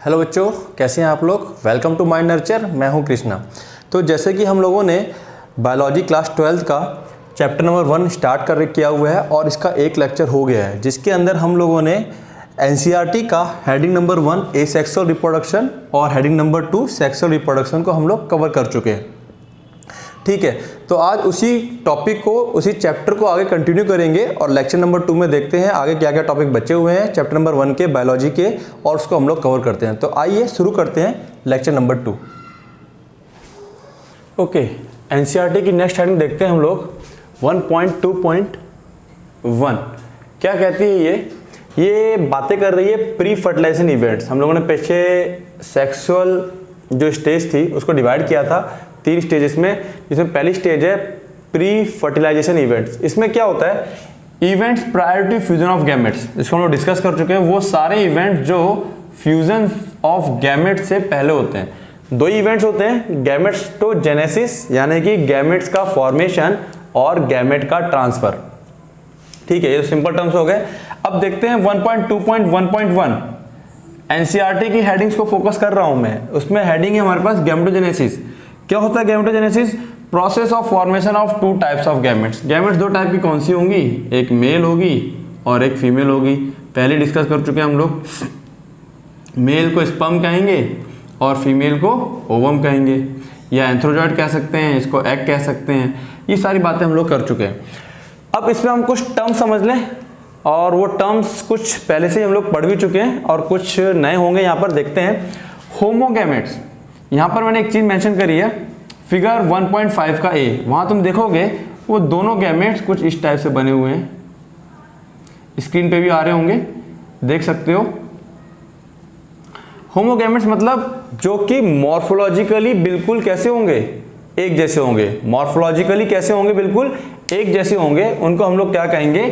Hello बच्चों, कैसे हैं आप लोग। Welcome to my nurture. मैं हूं कृष्णा। तो जैसे कि हम लोगों ने बायोलॉजी क्लास 12 का चैप्टर नंबर 1 स्टार्ट किया हुआ है और इसका एक लेक्चर हो गया है, जिसके अंदर हम लोगों ने एनसीईआरटी का हेडिंग नंबर 1 एसेक्सुअल रिप्रोडक्शन और हेडिंग नंबर 2 सेक्सुअल रिप्रोडक्शन को हम लोग कवर कर चुके हैं। ठीक है, तो आज उसी टॉपिक को, उसी चैप्टर को आगे कंटिन्यू करेंगे और लेक्चर नंबर 2 में देखते हैं आगे क्या क्या टॉपिक बचे हुए हैं चैप्टर नंबर 1 के बायोलॉजी के, और उसको हम लोग कवर करते हैं। तो आइए शुरू करते हैं लेक्चर नंबर 2। ओके, एनसीईआरटी की नेक्स्ट हेडिंग देखते हैं हम लोग 1.2.1। क्या कहती है ये बातें कर रही है प्री फर्टिलाइजेशन इवेंट्स। हम लोगों ने पीछे सेक्सुअल जो स्टेज थी उसको डिवाइड किया था 3 स्टेजेस में, जिसमें पहली स्टेज है प्री फर्टिलाइजेशन इवेंट्स। इसमें क्या होता है, events prior to fusion of gametes, इसको हम लोग डिस्कस कर चुके हैं। वो सारे इवेंट जो फ्यूजन ऑफ गैमेट्स से पहले होते हैं। 2 इवेंट्स होते हैं, गैमेटोजेनेसिस यानी कि गैमेट्स का फॉर्मेशन और गैमेट का ट्रांसफर। ठीक है, ये तो सिंपल टर्म्स हो गए। अब देखते हैं 1.2.1.1। एनसीईआरटी की हेडिंग्स को फोकस कर रहा हूं मैं। उसमें हेडिंग है हमारे पास गैमेटोजेनेसिस। क्या होता है gametogenesis? Process of formation of 2 types of gametes. Gametes 2 type की कौन सी होंगी, एक मेल होगी और एक फीमेल होगी। पहले डिस्कस कर चुके हैं हम लोग। मेल को स्पर्म कहेंगे और फीमेल को ओवम कहेंगे, या एंथ्रोजॉइड कह सकते हैं, इसको एग कह सकते हैं। ये सारी बातें हम लोग कर चुके हैं। अब इसमें हम कुछ टर्म्स समझ लें, और वो टर्म्स कुछ पहले से ही हम लोग पढ़ भी चुके हैं और कुछ नए होंगे। यहाँ पर देखते हैं होमोगैमेट्स। यहाँ पर मैंने एक चीज मेंशन करी है, फिगर 1.5 का ए। वहां तुम देखोगे वो दोनों गैमेट्स कुछ इस टाइप से बने हुए हैं। स्क्रीन पे भी आ रहे होंगे, देख सकते हो। होमोगैमेट्स मतलब जो कि मॉर्फोलॉजिकली बिल्कुल कैसे होंगे, एक जैसे होंगे। मॉर्फोलॉजिकली कैसे होंगे, बिल्कुल एक जैसे होंगे। उनको हम लोग क्या कहेंगे,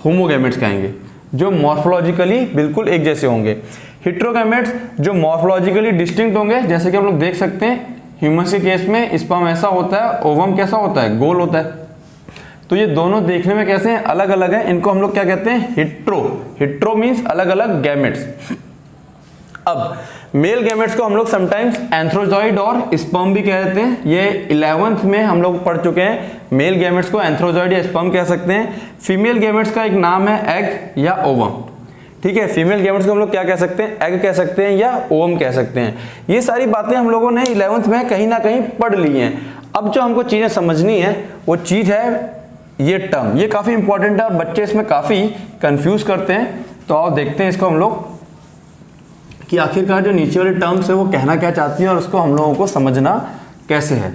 होमोगैमेट्स कहेंगे, जो मॉर्फोलॉजिकली बिल्कुल एक जैसे होंगे। हेटेरोगैमेट्स जो मॉर्फोलॉजिकली डिस्टिंक्ट होंगे, जैसे कि हम लोग देख सकते हैं ह्यूमन के केस में स्पर्म ऐसा होता है, ओवम कैसा होता है, गोल होता है। तो ये दोनों देखने में कैसे हैं, अलग अलग हैं। इनको हम लोग क्या कहते हैं, हेटेरो। हेटेरो मींस अलग अलग गैमेट्स। अब मेल गैमेट्स को हम लोग समटाइम्स एंथ्रोजॉइड और स्पर्म भी कहते हैं। ये 11th में हम लोग पढ़ चुके हैं। मेल गैमेट्स को एंथ्रोजॉइड या स्पर्म कह सकते हैं। फीमेल गैमेट्स का एक नाम है एग या ओवम। ठीक है, फीमेल गैमेट्स को हम लोग क्या कह सकते हैं, एग कह सकते हैं या ओवम कह सकते हैं। ये सारी बातें हम लोगों ने 11th में कहीं ना कहीं पढ़ ली हैं। अब जो हमको चीजें समझनी है वो चीज है ये टर्म। ये काफी इंपॉर्टेंट है और बच्चे इसमें काफी कंफ्यूज करते हैं। तो आओ देखते हैं इसको हम लोग कि आखिरकार जो नीचे वाले टर्म्स है वो कहना क्या चाहती है और उसको हम लोगों को समझना कैसे है।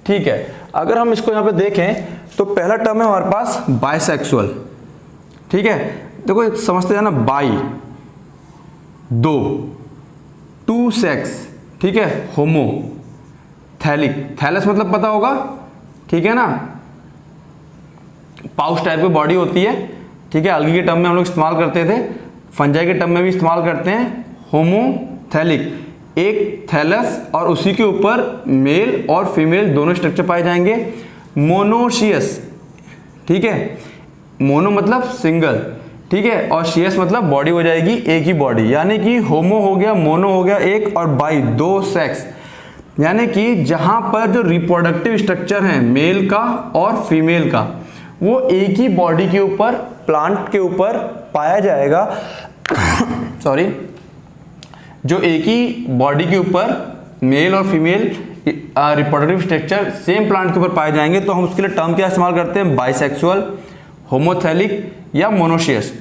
ठीक है, अगर हम इसको यहाँ पे देखें तो पहला टर्म है हमारे पास बाइसेक्सुअल। ठीक है, देखो समझते हैं ना, बाई 2, 2 सेक्स। ठीक है, होमो, थैलिक, थैलस मतलब पता होगा, ठीक है ना, पाउच टाइप की बॉडी होती है। ठीक है, अलगी के टर्म में हम लोग इस्तेमाल करते थे, फंजाई के टर्म में भी इस्तेमाल करते हैं। होमोथैलिक, एक थैलस और उसी के ऊपर मेल और फीमेल दोनों स्ट्रक्चर पाए जाएंगे। मोनोशियस, ठीक है, मोनो मतलब सिंगल, ठीक है, और शियस मतलब बॉडी हो जाएगी एक ही बॉडी। यानी कि होमो हो गया, मोनो हो गया एक, और बाई 2 सेक्स। यानी कि जहां पर जो रिप्रोडक्टिव स्ट्रक्चर है मेल का और फीमेल का, वो एक ही बॉडी के ऊपर, प्लांट के ऊपर पाया जाएगा। सॉरी, जो एक ही बॉडी के ऊपर मेल और female reproductive structure same plant के ऊपर पाए जाएंगे, तो हम उसके लिए टर्म क्या इस्तेमाल करते हैं, बाइसेक्सुअल, होमोथैलिक या मोनोशियस।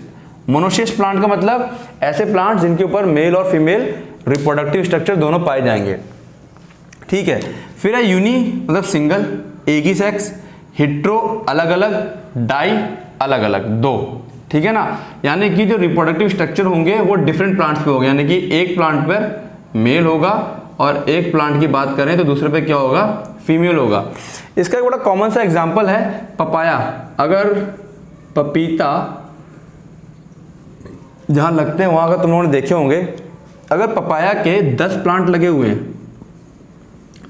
मोनोशियस प्लांट का मतलब ऐसे प्लांट जिनके ऊपर मेल और फीमेल रिप्रोडक्टिव स्ट्रक्चर दोनों पाए जाएंगे। ठीक है, फिर है यूनी मतलब सिंगल, एक ही सेक्स। हेटेरो अलग अलग, डाई अलग अलग, 2। ठीक है ना, यानी कि जो रिप्रोडक्टिव स्ट्रक्चर होंगे वो डिफरेंट प्लांट्स पे होंगे। यानी कि एक प्लांट पर मेल होगा और एक प्लांट की बात करें तो दूसरे पे क्या होगा, फीमेल होगा। इसका एक बड़ा कॉमन सा एग्जांपल है पपाया। अगर पपीता जहां लगते हैं वहां अगर तुम लोगों ने देखे होंगे, अगर पपाया के 10 प्लांट लगे हुए हैं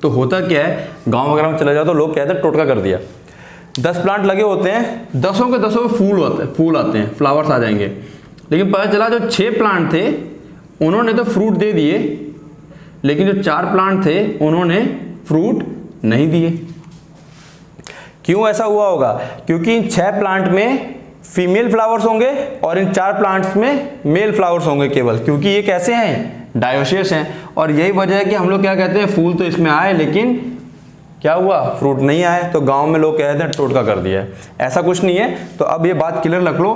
तो होता क्या है, गांव वगैरह में चले जाओ तो लोग कहते हैं टोटका कर दिया। 10 प्लांट लगे होते हैं, 10 के 10 फूल आते हैं, फ्लावर्स आ जाएंगे। लेकिन पता चला जो 6 प्लांट थे उन्होंने तो फ्रूट दे दिए, लेकिन जो 4 प्लांट थे उन्होंने फ्रूट नहीं दिए। क्यों ऐसा हुआ होगा? क्योंकि इन 6 प्लांट में फीमेल फ्लावर्स होंगे और इन 4 प्लांट्स में मेल फ्लावर्स होंगे केवल, क्योंकि ये कैसे हैं? डायोसियस हैं। और यही वजह है कि हम लोग क्या कहते हैं, फूल तो इसमें आए लेकिन क्या हुआ, फ्रूट नहीं आए, तो गांव में लोग कहते हैं टोटका कर दिया है। ऐसा कुछ नहीं है। तो अब ये बात क्लियर रख लो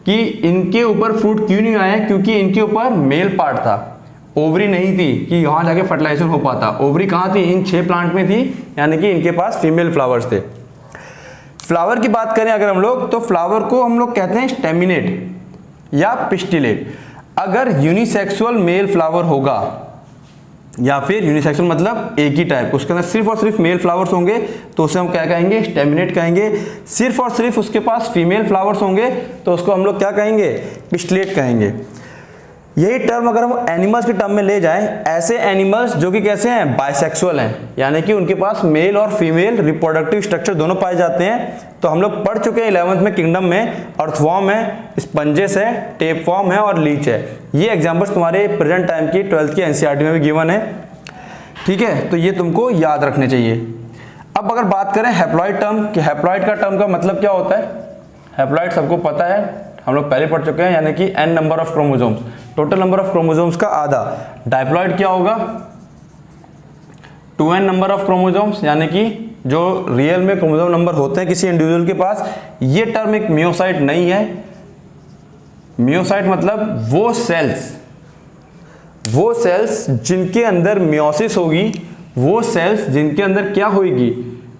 कि इनके ऊपर फ्रूट क्यों नहीं आया, क्योंकि इनके ऊपर मेल पार्ट था, ओवरी नहीं थी कि यहाँ जाके फर्टिलाइजेशन हो पाता। ओवरी कहाँ थी? इन 6 प्लांट में थी, यानी कि इनके पास फीमेल फ्लावर्स थे। फ्लावर की बात करें अगर हम लोग, तो फ्लावर को हम लोग कहते हैं स्टेमिनेट या पिस्टिलेट। अगर यूनिसेक्सुअल मेल फ्लावर होगा, या फिर यूनिसेक्सुअल मतलब एक ही टाइप, उसके अंदर सिर्फ और सिर्फ मेल फ्लावर्स होंगे, तो उसे हम क्या कहेंगे? स्टेमिनेट कहेंगे। सिर्फ और सिर्फ उसके पास फीमेल फ्लावर्स होंगे, तो उसको हम लोग क्या कहेंगे? पिस्टिलेट कहेंगे। यही टर्म अगर हम एनिमल्स के टर्म में ले जाएं, ऐसे एनिमल्स जो कि कैसे हैं? बाइसेक्सुअल हैं, यानी कि उनके पास मेल और फीमेल रिप्रोडक्टिव स्ट्रक्चर दोनों पाए जाते हैं। तो हम लोग पढ़ चुके हैं 11th में किंगडम में, अर्थवॉर्म है, स्पंजेस है, टेपवॉर्म है और लीच है। ये एग्जांपल्स तुम्हारे प्रेजेंट टाइम की 12th की एनसीईआरटी में भी गिवन है, ठीक है? तो ये तुमको याद रखने चाहिए। अब अगर बात करें हैप्लॉइड टर्म, कि हैप्लॉइड का टर्म का मतलब क्या होता है? हैप्लॉइड सबको पता है, हम लोग पहले पढ़ चुके हैं, यानी कि n number of chromosomes, total number of chromosomes का आधा। डाइप्लॉइड क्या होगा? 2n नंबर ऑफ क्रोमोसोम्स, यानी कि जो रियल में क्रोमोसोम नंबर होते हैं किसी इंडिविजुअल के पास। ये टर्म एक मियोसाइट नहीं है। मियोसाइट मतलब वो सेल्स जिनके अंदर मियोसिस होगी, वो सेल्स जिनके अंदर क्या होगी?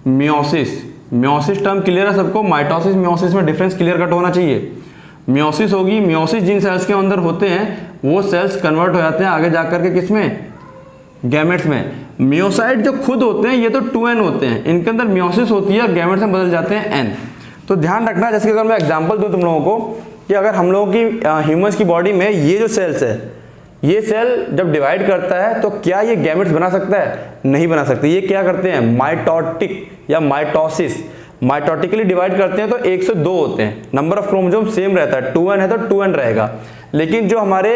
मियोसिस। मियोसिस टर्म क्लियर है सबको? माइटोसिस मियोसिस में डिफरेंस क्लियर कट होना चाहिए। मियोसिस होगी, मियोसिस जिन सेल्स के अंदर होते हैं वो सेल्स कन्वर्ट हो जाते हैं आगे जाकर के किसमें? गैमेट्स में। मियोसाइट जो खुद होते हैं ये तो 2n होते हैं, इनके अंदर मियोसिस होती है, गैमेट्स में बदल जाते हैं n। तो ध्यान रखना, जैसे अगर मैं एग्जांपल दूं तुम लोगों को, कि अगर हम लोगों की ह्यूमंस की बॉडी में ये जो सेल्स है, ये सेल जब डिवाइड करता है तो क्या ये गैमेट्स बना सकता है? नहीं बना सकते। ये क्या करते हैं? माइटोटिक या माइटोसिस, माइटोटिकली डिवाइड करते हैं, तो 1 से 2 होते हैं। नंबर ऑफ क्रोमोसोम सेम रहता है, 2n है तो 2n रहेगा। लेकिन जो हमारे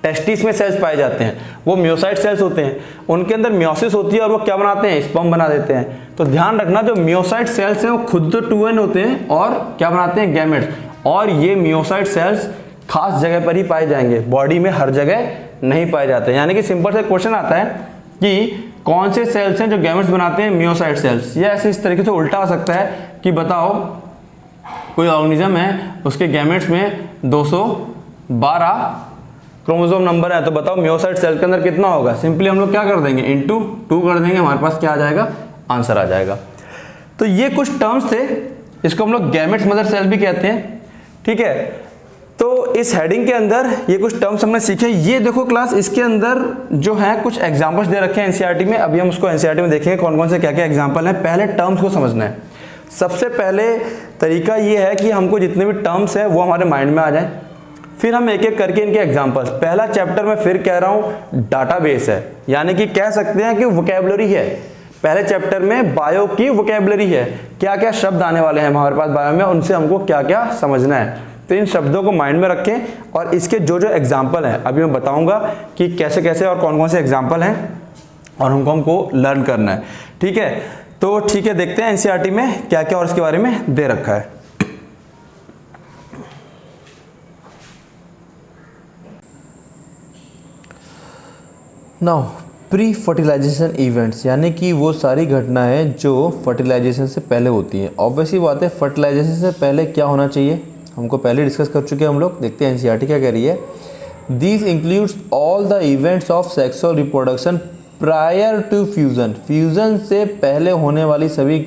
टेस्टिस में सेल्स पाए जाते हैं वो मियोसाइट सेल्स होते हैं, उनके अंदर मियोसिस होती है और वो क्या बनाते हैं? स्पर्म बना देते हैं। तो ध्यान रखना, जो मियोसाइट सेल्स हैं वो खुद तो 2n होते हैं और क्या बनाते हैं? गैमेट्स। और ये मियोसाइट सेल्स खास जगह पर ही पाए जाएंगे, बॉडी में हर जगह नहीं पाए जाते। यानी कि सिंपल सा क्वेश्चन आता है कि कौन से सेल्स हैं जो गैमेट्स बनाते हैं? Meiocyte cells. या ऐसे इस तरीके से उल्टा आ सकता है कि बताओ कोई ऑर्गेनिज्म है, उसके गैमेट्स में 212 क्रोमोसोम नंबर है, तो बताओ मियोसाइट सेल के अंदर कितना होगा? सिंपली हम लोग क्या कर देंगे? इंटू 2 कर देंगे, हमारे पास क्या आ जाएगा? आंसर आ जाएगा। तो ये कुछ टर्म्स थे, इसको हम लोग गैमेट्स मदर सेल भी कहते हैं, ठीक है? तो इस हेडिंग के अंदर ये कुछ टर्म्स हमने सीखे। ये देखो क्लास, इसके अंदर जो है कुछ एग्जांपल्स दे रखे हैं एनसीईआरटी में। अभी हम उसको एनसीईआरटी में देखेंगे कौन कौन से क्या क्या एग्जांपल हैं। पहले टर्म्स को समझना है। सबसे पहले तरीका ये है कि हमको जितने भी टर्म्स हैं वो हमारे माइंड में आ जाए, फिर हम एक एक करके इनके एग्जांपल्स। पहला चैप्टर में फिर कह रहा हूँ डाटाबेस है, यानी कि कह सकते हैं कि वोकैबुलरी है। पहले चैप्टर में बायो की वोकैबुलरी है, क्या क्या शब्द आने वाले हैं हमारे पास बायो में, उनसे हमको क्या क्या समझना है। तो इन शब्दों को माइंड में रखें और इसके जो जो एग्जाम्पल हैं अभी मैं बताऊंगा कि कैसे कैसे और कौन कौन से एग्जाम्पल हैं और हमको लर्न करना है, ठीक है? तो ठीक है, देखते हैं एनसीईआरटी में क्या क्या और इसके बारे में दे रखा है। नाउ प्री फर्टिलाइजेशन इवेंट्स, यानी कि वो सारी घटनाएं जो फर्टिलाइजेशन से पहले होती हैं। ऑब्वियसली बात है, फर्टिलाइजेशन से पहले क्या होना चाहिए हमको पहले डिस्कस कर चुके हैं हम लोग। देखते हैं एनसीईआरटी क्या कह रही है। This includes all the events of sexual reproduction prior to fusion. Fusion से पहले होने वाली सभी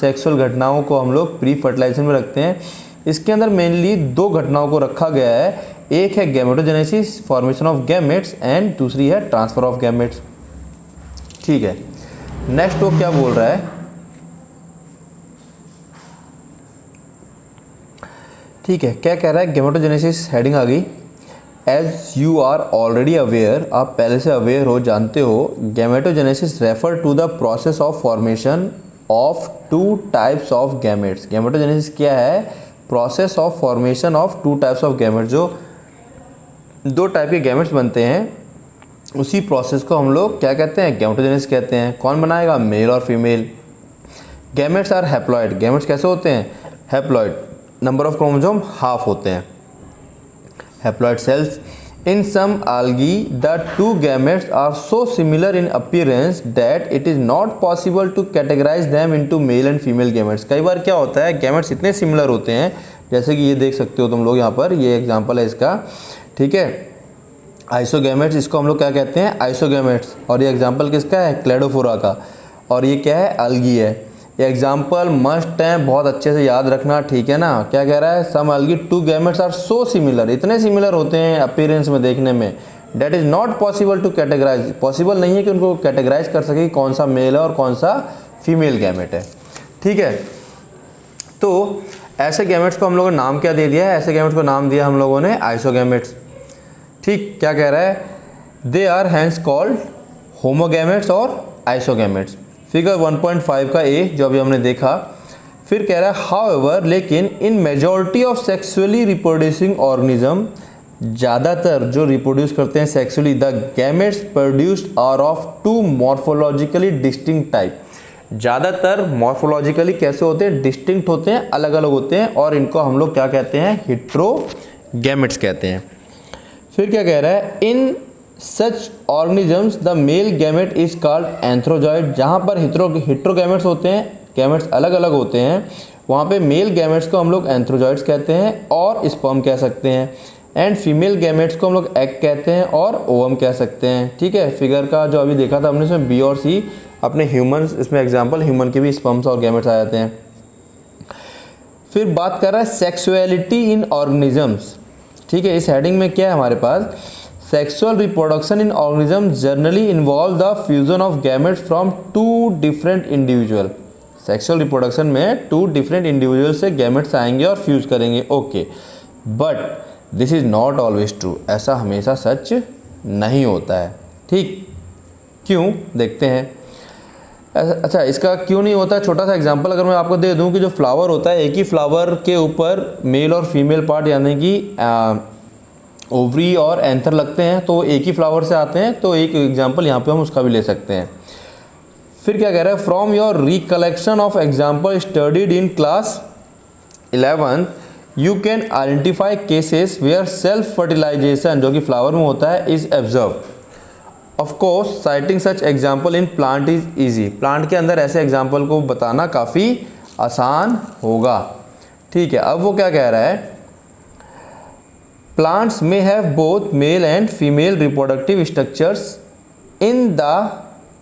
सेक्सुअल घटनाओं को हम लोग प्री फर्टिलाइजेशन में रखते हैं। इसके अंदर मेनली 2 घटनाओं को रखा गया है, एक है gametogenesis, formation of gametes, and दूसरी है ट्रांसफर ऑफ गैमेट्स, ठीक है? नेक्स्ट वो क्या बोल रहा है, ठीक है? क्या कह रहा है? गैमेटोजेनेसिस हेडिंग आ गई। As you are already aware, आप पहले से अवेयर हो, जानते हो, gametogenesis refer to the process of formation of 2 types of gametes. Gametogenesis क्या है? Process of formation of 2 types of gametes. जो दो टाइप के गैमेट्स बनते हैं, उसी प्रोसेस को हम लोग क्या कहते हैं, गैमेटोजेनेसिस कहते हैं। कौन बनाएगा, मेल और female. Gametes are haploid, gametes कैसे होते हैं, haploid, number of chromosome half होते हैं। Haploid cells in some algae the two gametes are so similar in appearance that it is not possible to categorize them into male and female gametes। कई बार क्या होता है, gametes इतने similar होते हैं, जैसे कि ये देख सकते हो तुम लोग यहाँ पर, ये एग्जांपल है इसका, ठीक है। आइसोगैमेट्स, इसको हम लोग क्या कहते हैं, आइसोगैमेट्स। और ये एग्जांपल किसका है, क्लेडोफोरा का। और ये क्या है, algae है। ये एग्जाम्पल मस्ट है, बहुत अच्छे से याद रखना, ठीक है ना। क्या कह रहा है, some algae two gametes are so similar, इतने सिमिलर होते हैं अपीयरेंस में, देखने में, that is not possible to categorise, possible नहीं है कि उनको कैटेगराइज कर सके कौन सा मेल है और कौन सा फीमेल गैमेट है, ठीक है। तो ऐसे गैमेट्स को हम लोगों ने नाम क्या दे दिया है, ऐसे गैमेट्स को नाम दिया हम लोगों ने आइसोगैमेट्स, ठीक। क्या कह रहा है, दे आर हैंस कॉल्ड होमोगैमेट्स और आइसोगैमेट्स। फिगर 1.5 का ए जो अभी हमने देखा। फिर कह रहा है हाउएवर, लेकिन in majority of sexually reproducing organism, ज़्यादातर जो रिप्रोड्यूस करते हैं sexually, the gametes produced are of two morphologically distinct type. ज़्यादातर मॉर्फोलॉजिकली कैसे होते हैं, डिस्टिंक्ट होते हैं, अलग अलग होते हैं, और इनको हम लोग क्या कहते हैं, हेटेरोगैमेट्स कहते हैं। फिर क्या कह रहा है, in such organisms the male gamete is called antherozoid. जहाँ पर हेटेरोगैमेट्स होते हैं, गैमेट्स अलग अलग होते हैं, वहाँ पे मेल गैमेट्स को हम लोग एंथ्रोजॉइड्स कहते हैं और स्पर्म कह सकते हैं। एंड फीमेल गैमेट्स को हम लोग एग कहते हैं और ओवम कह सकते हैं, ठीक है। फिगर का जो अभी देखा था हमने, इसमें बी और सी अपने ह्यूमन्स, इसमें एग्जाम्पल ह्यूमन के भी स्पर्म्स और गैमेट्स आ जाते हैं। फिर बात कर रहा है सेक्सुअलिटी इन ऑर्गेनिजम्स, ठीक है। इस हेडिंग में क्या है हमारे पास, sexual reproduction in organism generally involve the fusion of gametes from two different individual. Sexual reproduction में टू डिफरेंट इंडिविजुअल से गैमेट्स आएंगे और फ्यूज करेंगे, okay. But this is not always true, ऐसा हमेशा सच नहीं होता है, ठीक। क्यों, देखते हैं। अच्छा, इसका क्यों नहीं होता है, छोटा सा एग्जांपल अगर मैं आपको दे दूं कि जो फ्लावर होता है, एक ही फ्लावर के ऊपर मेल और फीमेल पार्ट यानी कि ओवरी और एंथर लगते हैं, तो एक ही फ्लावर से आते हैं, तो एक एग्जांपल यहाँ पे हम उसका भी ले सकते हैं। फिर क्या कह रहा है, from your recollection of example studied in class 11 you can identify cases where self fertilisation, जो कि फ्लावर में होता है, is observe. Of course citing such example in plant is easy. Plant के अंदर ऐसे एग्जाम्पल को बताना काफ़ी आसान होगा, ठीक है। अब वो क्या कह रहा है, प्लांट्स में have both male and female reproductive structures in the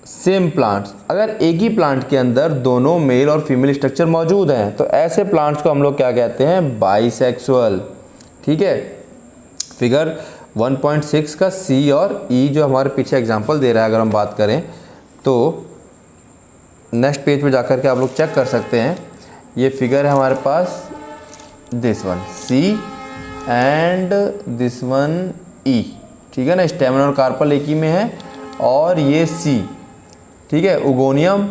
same plants. अगर एक ही प्लांट के अंदर दोनों मेल और फीमेल स्ट्रक्चर मौजूद हैं, तो ऐसे प्लांट्स को हम लोग क्या कहते हैं, बाइसेक्सुअल, ठीक है। फिगर 1.6 का सी और ई जो हमारे पीछे एग्जांपल दे रहा है, अगर हम बात करें तो नेक्स्ट पेज पे जाकर के आप लोग चेक कर सकते हैं। ये फिगर है हमारे पास, this one C and this one E, ठीक है ना। स्टेमन और कार्पल एक ही में है, और ये सी, ठीक है। उगोनियम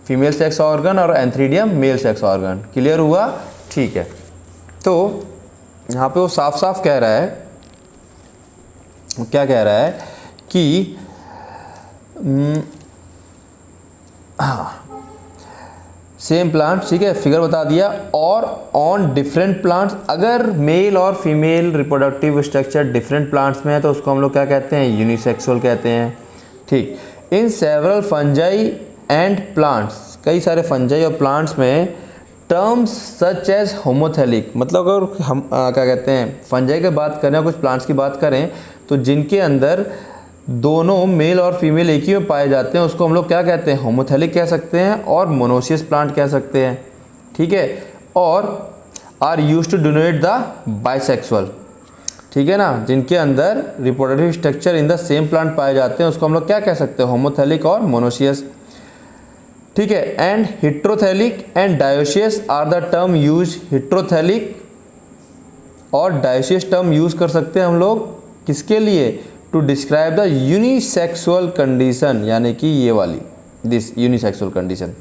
फीमेल सेक्स ऑर्गन और antheridium male sex organ, clear हुआ, ठीक है। तो यहाँ पे वो साफ साफ कह रहा है, क्या कह रहा है कि सेम प्लांट, ठीक है, फिगर बता दिया। और ऑन डिफरेंट प्लांट्स, अगर मेल और female reproductive structure different plants में है तो उसको हम लोग क्या कहते हैं, यूनिसेक्सुअल कहते हैं, ठीक। In several fungi and plants, कई सारे फंजाई और प्लांट्स में टर्म्स सच एज होमोथेलिक, मतलब अगर हम क्या कहते हैं, फंजाई की बात करें, कुछ प्लांट्स की बात करें, तो जिनके अंदर दोनों मेल और फीमेल एक ही में पाए जाते हैं, उसको हम लोग क्या कहते हैं, होमोथेलिक कह सकते हैं और मोनोसियस प्लांट कह सकते हैं, ठीक है। और are used to denote the bisexual, ठीक है ना। जिनके अंदर reproductive structure in the same plant पाए जाते हैं, उसको हम लोग क्या कह सकते हैं, होमोथेलिक और मोनोसियस, ठीक है। And heterothallic and dioecious are the term use, heterothallic और डायोसियस टर्म यूज कर सकते हैं हम लोग किसके लिए, to describe the unisexual condition, यानी कि ये वाली, दिस यूनिसेक्सुअल कंडीशन।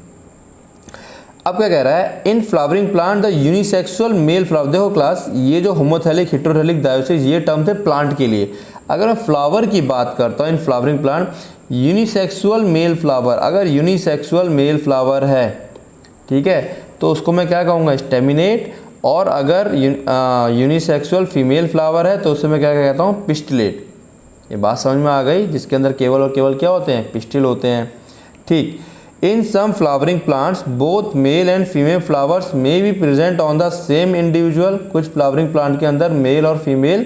अब क्या कह रहा है, in flowering plant the unisexual male flower, देखो क्लास, ये जो होमोथेलिक हेटेरोथेलिक डायोसिस ये टर्म थे प्लांट के लिए। अगर मैं फ्लावर की बात करता हूँ in flowering plant, unisexual male flower, अगर यूनिसेक्सुअल मेल फ्लावर है, ठीक है, तो उसको मैं क्या कहूँगा, स्टेमिनेट। और अगर यूनिसेक्सुअल फीमेल फ्लावर है तो उसे मैं क्या कहता हूँ, पिस्टिलेट। ये बात समझ में आ गई, जिसके अंदर केवल और केवल क्या होते हैं, पिस्टिल होते हैं। ठीक, in some flowering plants both male and female flowers may be present on the same individual. कुछ फ्लावरिंग प्लांट के अंदर मेल और फीमेल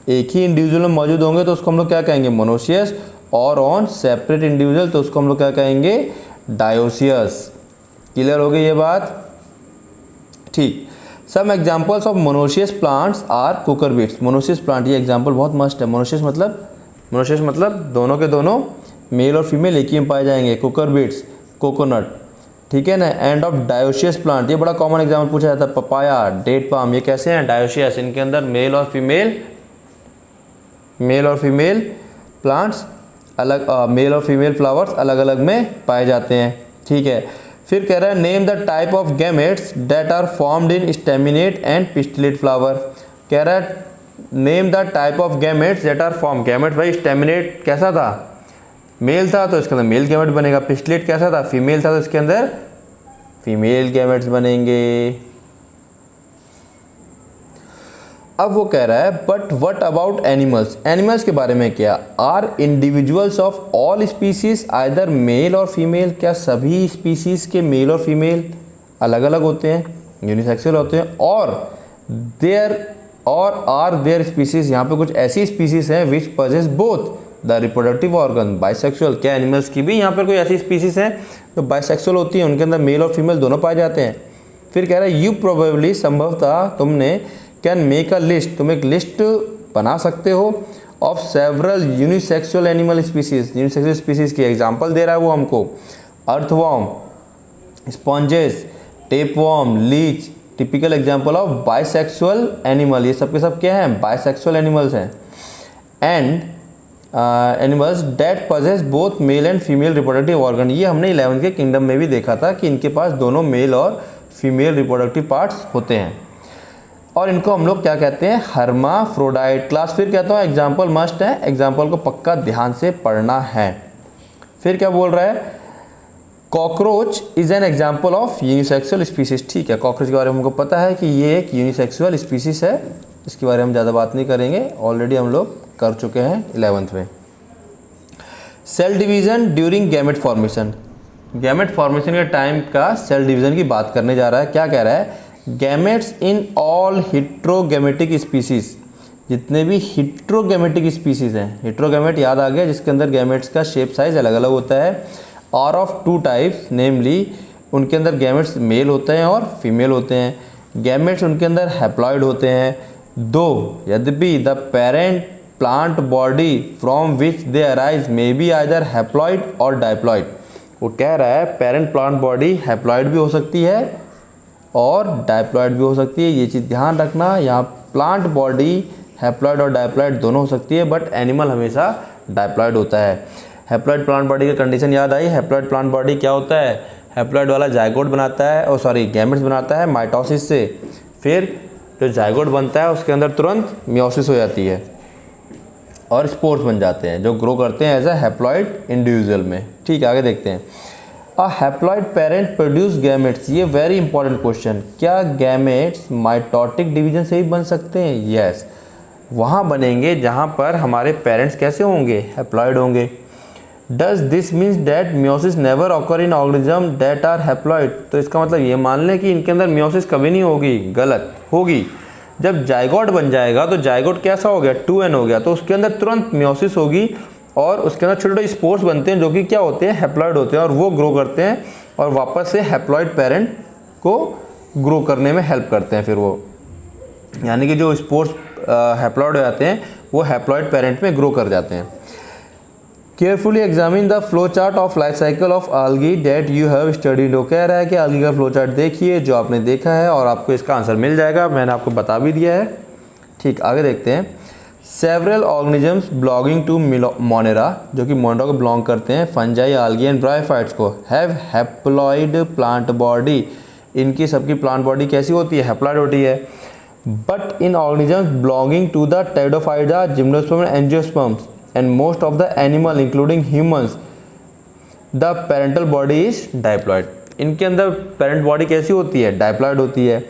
एक ही इंडिविजुअल में मौजूद होंगे तो उसको हम लोग क्या कहेंगे, मोनोसियस। और ऑन सेपरेट इंडिविजुअल तो उसको हम लोग क्या कहेंगे, डायोसियस। क्लियर हो गई ये बात? ठीक। Some examples of monoecious plants are cucurbits. Monoecious plant, ये एग्जाम्पल बहुत मस्त है। मोनोसियस मतलब दोनों के दोनों मेल और फीमेल एक ही में पाए जाएंगे। कुकरबीट्स, कोकोनट, ठीक है ना। एंड ऑफ डायोसियस प्लांट, ये बड़ा कॉमन एग्जाम्पल पूछा जाता है। पपाया, डेट पाम, ये कैसे हैं, डायोसियस। इनके अंदर मेल और फीमेल प्लांट्स अलग, मेल और फीमेल फ्लावर्स अलग अलग में पाए जाते हैं। ठीक है। फिर कह रहा है name the type of gametes that are formed in staminate and pistillate flower. कह रहा है name the type of gametes that are form. Gametes भाई स्टेमिनेट कैसा था, मेल था तो इसके अंदर मेल गैमेट बनेगा। पिस्टिलेट कैसा था, फीमेल था तो इसके अंदर फीमेल गैमेट्स बनेंगे। अब वो कह रहा है but what about animals. Animals के बारे में क्या, are individuals of all species either male और फीमेल। क्या सभी स्पीसीज के मेल और फीमेल अलग अलग होते हैं, यूनिसेक्सुअल होते हैं। और आर देयर स्पीसीज, यहाँ पे कुछ ऐसी स्पीसीज हैं which possess both the reproductive organ bisexual. क्या एनिमल्स की भी यहाँ पर कोई ऐसी स्पीसीज हैं तो बाइसेक्सुअल होती हैं, उनके अंदर मेल और फीमेल दोनों पाए जाते हैं। फिर कह रहा है यू प्रोबेबली, संभवतः तुमने, कैन मेक अ लिस्ट, तुम एक लिस्ट बना सकते हो of several unisexual animal species. Unisexual species की एग्जाम्पल दे रहा है वो हमको। Earthworm, sponges, tapeworm, leech, typical example of bisexual animal. ये सब के सब क्या हैं, बाइसेक्सुअल एनिमल्स हैं। And animals that possess both male and female reproductive organ. ये हमने 11th के किंगडम में भी देखा था कि इनके पास दोनों मेल और फीमेल रिप्रोडक्टिव पार्ट्स होते हैं और इनको हम लोग क्या कहते हैं, हर्माफ्रोडाइट क्लास। फिर कहता हूँ एग्जाम्पल मस्ट है, एग्जाम्पल को पक्का ध्यान से पढ़ना है। फिर क्या बोल रहा है, cockroach is an example of unisexual species. ठीक है, कॉकरोच के बारे में हमको पता है कि ये एक यूनिसेक्सुअल स्पीसीज है, इसके बारे में हम ज़्यादा बात नहीं करेंगे, ऑलरेडी हम लोग कर चुके हैं 11th में। Cell division during gamete formation. Gamete formation के टाइम का सेल डिवीजन की बात करने जा रहा है। क्या कह रहा है, गैमेट्स इन ऑल हिट्रोगैमेटिक स्पीसीज, जितने भी हिट्रोगैमेटिक स्पीसीज हैं, हिट्रोगैमेट याद आ गया जिसके अंदर गैमेट्स का शेप साइज अलग अलग होता है, आर ऑफ टू टाइप्स, नेमली उनके अंदर गैमेट्स मेल होते हैं और फीमेल होते हैं। गैमेट्स उनके अंदर हैप्लॉइड होते हैं, दो यद्यपि the parent plant body from which they arise may be either haploid और डाइप्लॉइड। वो कह रहा है पेरेंट प्लांट बॉडी हैप्लॉइड भी हो सकती है और डाइप्लॉइड भी हो सकती है। ये चीज़ ध्यान रखना, यहाँ प्लांट बॉडी हैप्लॉइड और डाइप्लॉइड दोनों हो सकती है, बट एनिमल हमेशा डाइप्लॉइड होता है। हैप्लॉइड प्लांट बॉडी की कंडीशन याद आई। हैप्लॉइड प्लांट बॉडी क्या होता है, हैप्लॉइड वाला जाइगोट बनाता है, और सॉरी गैमेट्स बनाता है माइटोसिस से। फिर जो जाइगोट बनता है उसके अंदर तुरंत मियोसिस हो जाती है और स्पोर्स बन जाते हैं जो ग्रो करते हैं एज अ हैप्लॉइड इंडिविजुअल में। ठीक है, आगे देखते हैं। अ हैप्लॉइड पेरेंट प्रोड्यूस गैमेट्स। ये वेरी इंपॉर्टेंट क्वेश्चन, क्या गैमेट्स माइटोटिक डिवीजन से ही बन सकते हैं? यस, वहाँ बनेंगे जहाँ पर हमारे पेरेंट्स कैसे होंगे, हैप्लॉइड होंगे। Does this means that meiosis never occur in organism that are haploid. तो इसका मतलब ये मान लें कि इनके अंदर मियोसिस कभी नहीं होगी, गलत होगी। जब जाइगोट बन जाएगा तो जाइगोट कैसा हो गया, 2n हो गया, तो उसके अंदर तुरंत मियोसिस होगी और उसके अंदर छोटे छोटे स्पोर्स बनते हैं जो कि क्या होते हैं, हैप्लॉइड होते हैं, और वो ग्रो करते हैं और वापस से हैप्लॉइड पेरेंट को ग्रो करने में हेल्प करते हैं। फिर वो यानी कि जो स्पोर्स हैप्लॉइड हो जाते हैं वो हैप्लॉइड पेरेंट में ग्रो कर जाते हैं। Carefully examine the flow chart of life cycle of algae that you have studied. वो कह रहा है कि आल्गी का फ्लो चार्ट देखिए जो आपने देखा है और आपको इसका आंसर मिल जाएगा, मैंने आपको बता भी दिया है। ठीक, आगे देखते हैं। Several organisms belonging to Monera, जो कि मोनेरा को बिलोंग करते हैं, फंजाई, आल्गी एंड ब्रायोफाइट्स को, हैव हैप्लॉइड प्लांट बॉडी। इनकी सबकी प्लांट बॉडी कैसी होती है, हैप्लॉइड होती है। But in organisms belonging to the Pteridophyta, gymnosperm and angiosperms and most of the animal including humans the parental body is diploid. इनके अंदर पेरेंट बॉडी कैसी होती है? डाइप्लॉइड होती है।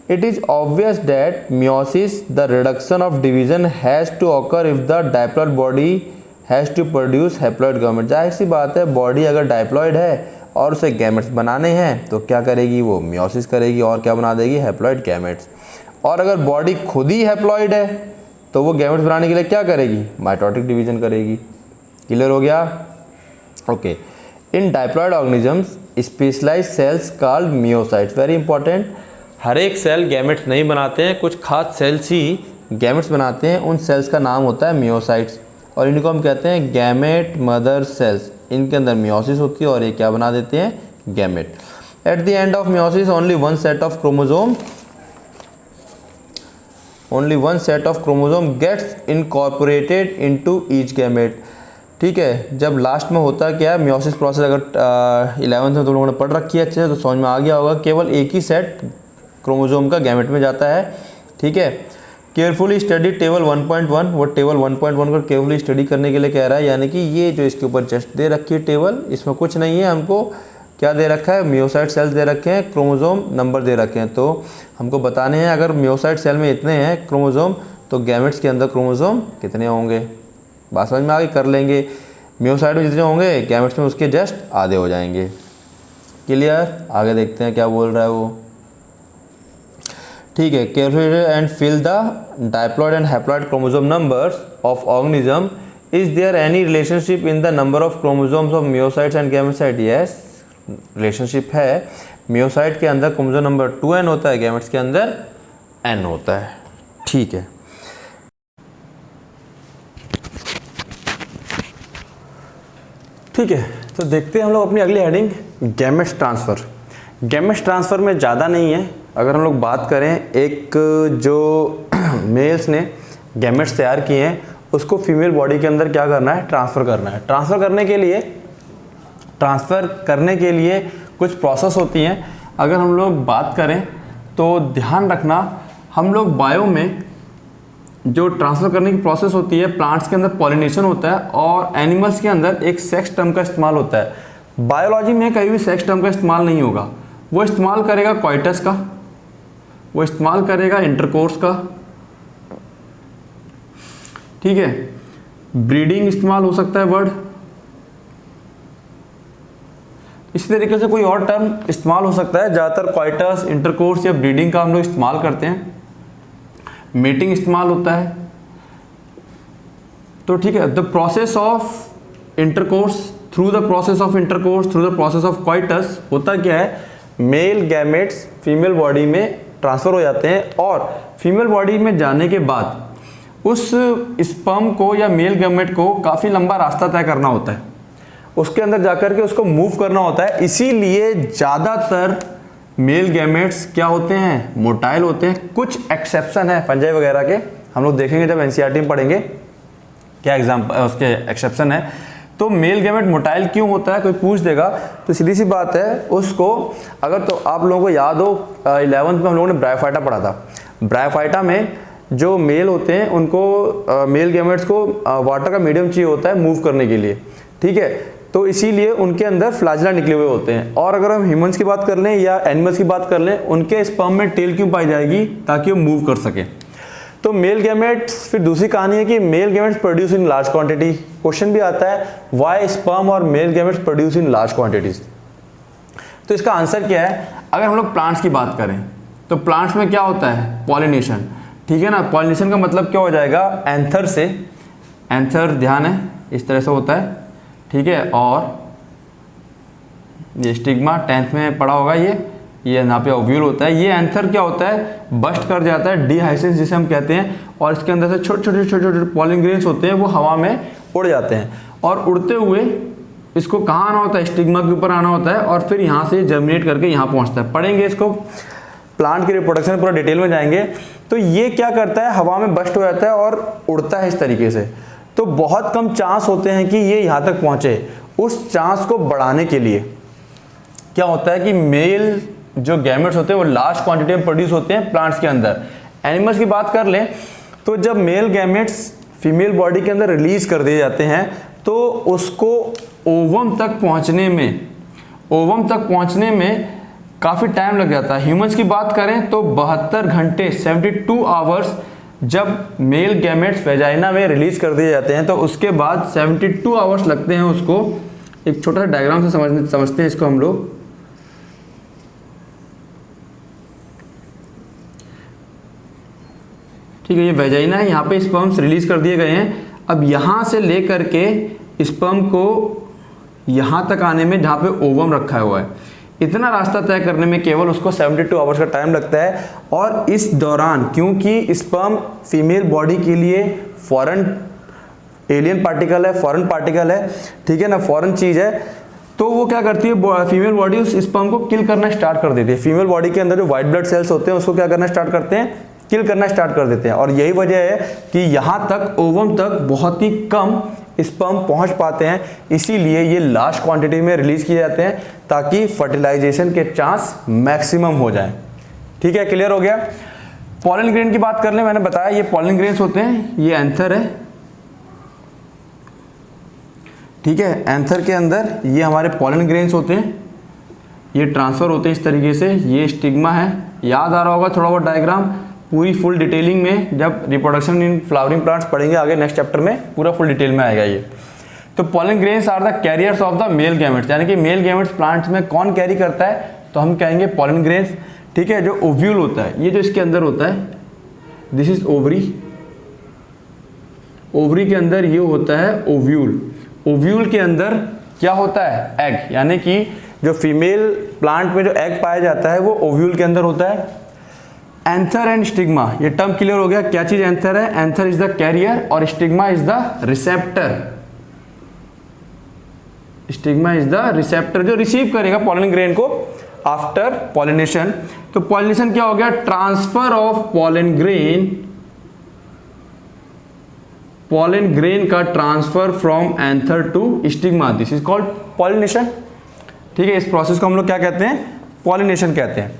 It is obvious that meiosis the reduction of division has to occur if the diploid body has to produce haploid gametes. जाहिर सी बात है, बॉडी अगर डाइप्लॉइड है और उसे गैमेट्स बनाने हैं तो क्या करेगी? वो मियोसिस करेगी और क्या बना देगी? Haploid gametes. और अगर बॉडी खुद ही हैप्लॉइड है तो वो गैमेट्स बनाने के लिए क्या करेगी? माइटोटिक डिवीजन करेगी। क्लियर हो गया? Okay. In diploid organisms specialised cells called meiocytes, very important. हर एक सेल गैमेट्स नहीं बनाते हैं, कुछ खास सेल्स ही गैमेट्स बनाते हैं। उन सेल्स का नाम होता है मियोसाइट्स और इनको हम कहते हैं गैमेट मदर सेल्स। इनके अंदर मियोसिस होती है और ये क्या बना देते हैं? Gamete. At the end of meiosis only one set of chromosome gets incorporated into each gamete. ठीक है, जब लास्ट में होता क्या है, मियोसिस प्रोसेस अगर 11th में तुम लोगों ने पढ़ रखी है अच्छे से तो समझ में आ गया होगा, केवल एक ही सेट क्रोमोसोम का गैमेट में जाता है। ठीक है, केयरफुली स्टडी टेबल 1.1। वो टेबल 1.1 को केयरफुली स्टडी करने के लिए कह रहा है, यानी कि ये जो इसके ऊपर जस्ट दे रखी है टेबल, इसमें कुछ नहीं है, हमको क्या दे रखा है? मियोसाइट सेल्स दे रखे हैं, क्रोमोसोम नंबर दे रखे हैं। तो हमको बताने हैं अगर मियोसाइट सेल में इतने हैं क्रोमोसोम तो गैमेट्स के अंदर क्रोमोसोम कितने होंगे? बात समझ में आ गई? कर लेंगे। मियोसाइट में जितने होंगे गैमेट्स में उसके जस्ट आधे हो जाएंगे। क्लियर? आगे देखते हैं क्या बोल रहा है वो। ठीक है, carefully and fill the diploid and haploid chromosome numbers of organism. Is there any relationship in the number of chromosomes of meiocytes and gametocyte? Yes, relationship है। मियोसाइट के अंदर क्रोमोसोम नंबर 2n होता है, गैमेट्स के अंदर n होता है। ठीक है, ठीक है, तो देखते हैं हम लोग अपनी अगली heading, gametes transfer. Gametes transfer में ज़्यादा नहीं है। अगर हम लोग बात करें, एक जो मेल्स ने गैमेट्स तैयार किए हैं उसको फीमेल बॉडी के अंदर क्या करना है? ट्रांसफ़र करना है। ट्रांसफ़र करने के लिए कुछ प्रोसेस होती हैं। अगर हम लोग बात करें तो ध्यान रखना, हम लोग बायो में जो ट्रांसफ़र करने की प्रोसेस होती है, प्लांट्स के अंदर पॉलिनेशन होता है और एनिमल्स के अंदर एक सेक्स टर्म का इस्तेमाल होता है। बायोलॉजी में कहीं भी सेक्स टर्म का इस्तेमाल नहीं होगा। वो इस्तेमाल करेगा कॉइटस का, वो इस्तेमाल करेगा इंटरकोर्स का। ठीक है, ब्रीडिंग इस्तेमाल हो सकता है वर्ड। इसी तरीके से कोई और टर्म इस्तेमाल हो सकता है। ज़्यादातर कॉइटस, इंटरकोर्स या ब्रीडिंग का हम लोग इस्तेमाल करते हैं। मेटिंग इस्तेमाल होता है। तो ठीक है, the process of intercourse, through the process of intercourse, through the process of coitus होता क्या है? मेल गैमेट्स फीमेल बॉडी में ट्रांसफ़र हो जाते हैं और फीमेल बॉडी में जाने के बाद उस स्पर्म को या मेल गैमेट को काफ़ी लंबा रास्ता तय करना होता है। उसके अंदर जाकर के उसको मूव करना होता है। इसीलिए ज़्यादातर मेल गैमेट्स क्या होते हैं? मोटाइल होते हैं। कुछ एक्सेप्शन है फंजाई वगैरह के, हम लोग देखेंगे जब एनसीईआरटी में पढ़ेंगे क्या एग्जाम्पल उसके एक्सेप्शन है। तो मेल गैमेट मोटाइल क्यों होता है, कोई पूछ देगा तो सीधी सी बात है उसको। अगर तो आप लोगों को याद हो 11th में हम लोगों ने ब्रायोफाइटा पढ़ा था। ब्रायोफाइटा में जो मेल होते हैं उनको मेल गैमेट्स को वाटर का मीडियम चाहिए होता है मूव करने के लिए। ठीक है, तो इसीलिए उनके अंदर फ्लैजिला निकले हुए होते हैं। और अगर हम ह्यूमंस की बात कर लें या एनिमल्स की बात कर लें, उनके स्पर्म में टेल क्यों पाई जाएगी? ताकि वो मूव कर सके। तो मेल गैमेट्स, फिर दूसरी कहानी है कि male gametes produce in large quantity. Question भी आता है व्हाई स्पर्म और male gametes produce in large quantities. तो इसका आंसर क्या है? अगर हम लोग प्लांट्स की बात करें तो प्लांट्स में क्या होता है? पॉलिनेशन। ठीक है ना, पॉलिनेशन का मतलब क्या हो जाएगा? एंथर से, एंथर ध्यान है इस तरह से होता है। ठीक है, और ये स्टिग्मा 10th में पढ़ा होगा, ये यहाँ पे ओव्यूल होता है। ये एंथर क्या होता है? बस्ट कर जाता है, डिहाइसेंस जिसे हम कहते हैं, और इसके अंदर से छोटे छोटे छोटे छोटे पॉलिन ग्रेन्स होते हैं, वो हवा में उड़ जाते हैं और उड़ते हुए इसको कहाँ आना होता है? स्टिग्मा के ऊपर आना होता है और फिर यहाँ से जर्मिनेट करके यहाँ पहुँचता है। पढ़ेंगे इसको, प्लांट की रिप्रोडक्शन पूरा डिटेल में जाएंगे। तो ये क्या करता है? हवा में बस्ट हो जाता है और उड़ता है इस तरीके से। तो बहुत कम चांस होते हैं कि ये यहाँ तक पहुँचे। उस चांस को बढ़ाने के लिए क्या होता है कि मेल जो गैमेट्स होते हैं वो लार्ज क्वांटिटी में प्रोड्यूस होते हैं प्लांट्स के अंदर। एनिमल्स की बात कर लें तो जब मेल गैमेट्स फीमेल बॉडी के अंदर रिलीज कर दिए जाते हैं तो उसको ओवम तक पहुंचने में काफ़ी टाइम लग जाता है। ह्यूमंस की बात करें तो 72 घंटे 72 आवर्स जब मेल गैमेट्स वेजाइना में रिलीज कर दिए जाते हैं तो उसके बाद 72 आवर्स लगते हैं उसको। एक छोटा सा डायग्राम से समझते हैं इसको हम लोग। ठीक है, ये वेजाइना है, यहाँ पे स्पर्म्स रिलीज कर दिए गए हैं। अब यहाँ से लेकर के स्पर्म को यहाँ तक आने में जहाँ पे ओवम रखा हुआ है, इतना रास्ता तय करने में केवल उसको 72 आवर्स का टाइम लगता है। और इस दौरान क्योंकि स्पर्म फीमेल बॉडी के लिए फॉरेन एलियन पार्टिकल है, फॉरेन पार्टिकल है, ठीक है ना, फॉरेन चीज़ है, तो वो क्या करती है, फीमेल बॉडी उस स्पर्म को किल करना स्टार्ट कर देती है। फीमेल बॉडी के अंदर जो वाइट ब्लड सेल्स होते हैं उसको क्या करना स्टार्ट करते हैं, किल करना स्टार्ट कर देते हैं। और यही वजह है कि यहाँ तक ओवम तक बहुत ही कम स्पर्म पहुँच पाते हैं, इसीलिए ये लार्ज क्वांटिटी में रिलीज किए जाते हैं ताकि फर्टिलाइजेशन के चांस मैक्सिमम हो जाए। ठीक है, क्लियर हो गया। पॉलन ग्रेन की बात कर ले, मैंने बताया ये पॉलन ग्रेन्स होते हैं, ये एंथर है, ठीक है, एंथर के अंदर ये हमारे पॉलन ग्रेन्स होते हैं, ये ट्रांसफ़र होते हैं इस तरीके से, ये स्टिग्मा है। याद आ रहा होगा थोड़ा बहुत डायग्राम, पूरी फुल डिटेलिंग में जब रिप्रोडक्शन इन फ्लावरिंग प्लांट्स पढ़ेंगे आगे नेक्स्ट चैप्टर में पूरा फुल डिटेल में आएगा ये। तो pollen grains are the carriers of the male gametes, यानी कि मेल गैमेट्स प्लांट्स में कौन कैरी करता है, तो हम कहेंगे पॉलन ग्रेन्स। ठीक है, जो ओव्यूल होता है, ये जो इसके अंदर होता है, दिस इज ओवरी, ओवरी के अंदर ये होता है ओव्यूल। ओव्यूल के अंदर क्या होता है, एग, यानी कि जो फीमेल प्लांट में जो एग पाया जाता है वो ओव्यूल के अंदर होता है। एंथर एंड स्टिग्मा, ये टर्म क्लियर हो गया, क्या चीज एंथर है, एंथर इज द कैरियर और stigma is the receptor. Stigma is the receptor जो रिसीव करेगा पॉलन ग्रेन को आफ्टर पॉलिनेशन। तो पॉलिनेशन क्या हो गया, ट्रांसफर ऑफ पॉलन ग्रेन का transfer from anther to stigma, this is called pollination. ठीक है, इस प्रोसेस को हम लोग क्या कहते हैं, पॉलिनेशन कहते हैं।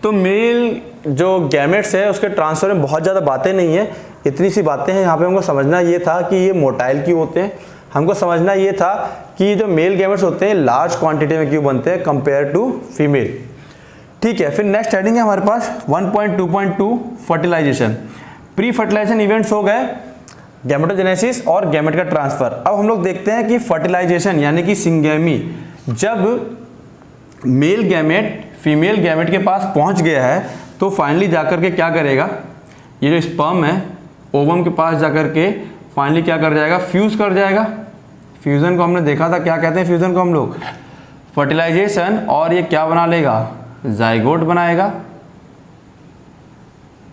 तो मेल जो गैमेट्स है उसके ट्रांसफर में बहुत ज़्यादा बातें नहीं है, इतनी सी बातें हैं। यहाँ पे हमको समझना ये था कि ये मोटाइल क्यों होते हैं, हमको समझना ये था कि जो मेल गैमेट्स होते हैं लार्ज क्वांटिटी में क्यों बनते हैं कंपेयर टू फीमेल। ठीक है, फिर नेक्स्ट हेडिंग है हमारे पास 1.2.2 फर्टिलाइजेशन। प्री फर्टिलाइजेशन इवेंट्स हो गए, गैमेटोजेनेसिस और गैमेट का ट्रांसफर। अब हम लोग देखते हैं कि फर्टिलाइजेशन यानी कि सिंगेमी, जब मेल गैमेट फीमेल गैमेट के पास पहुंच गया है तो फाइनली जाकर के क्या करेगा, ये जो स्पर्म है ओवम के पास जाकर के फाइनली क्या कर जाएगा, फ्यूज कर जाएगा। फ्यूजन को हमने देखा था, क्या कहते हैं फ्यूजन को हम लोग, फर्टिलाइजेशन, और ये क्या बना लेगा, जाइगोट बनाएगा।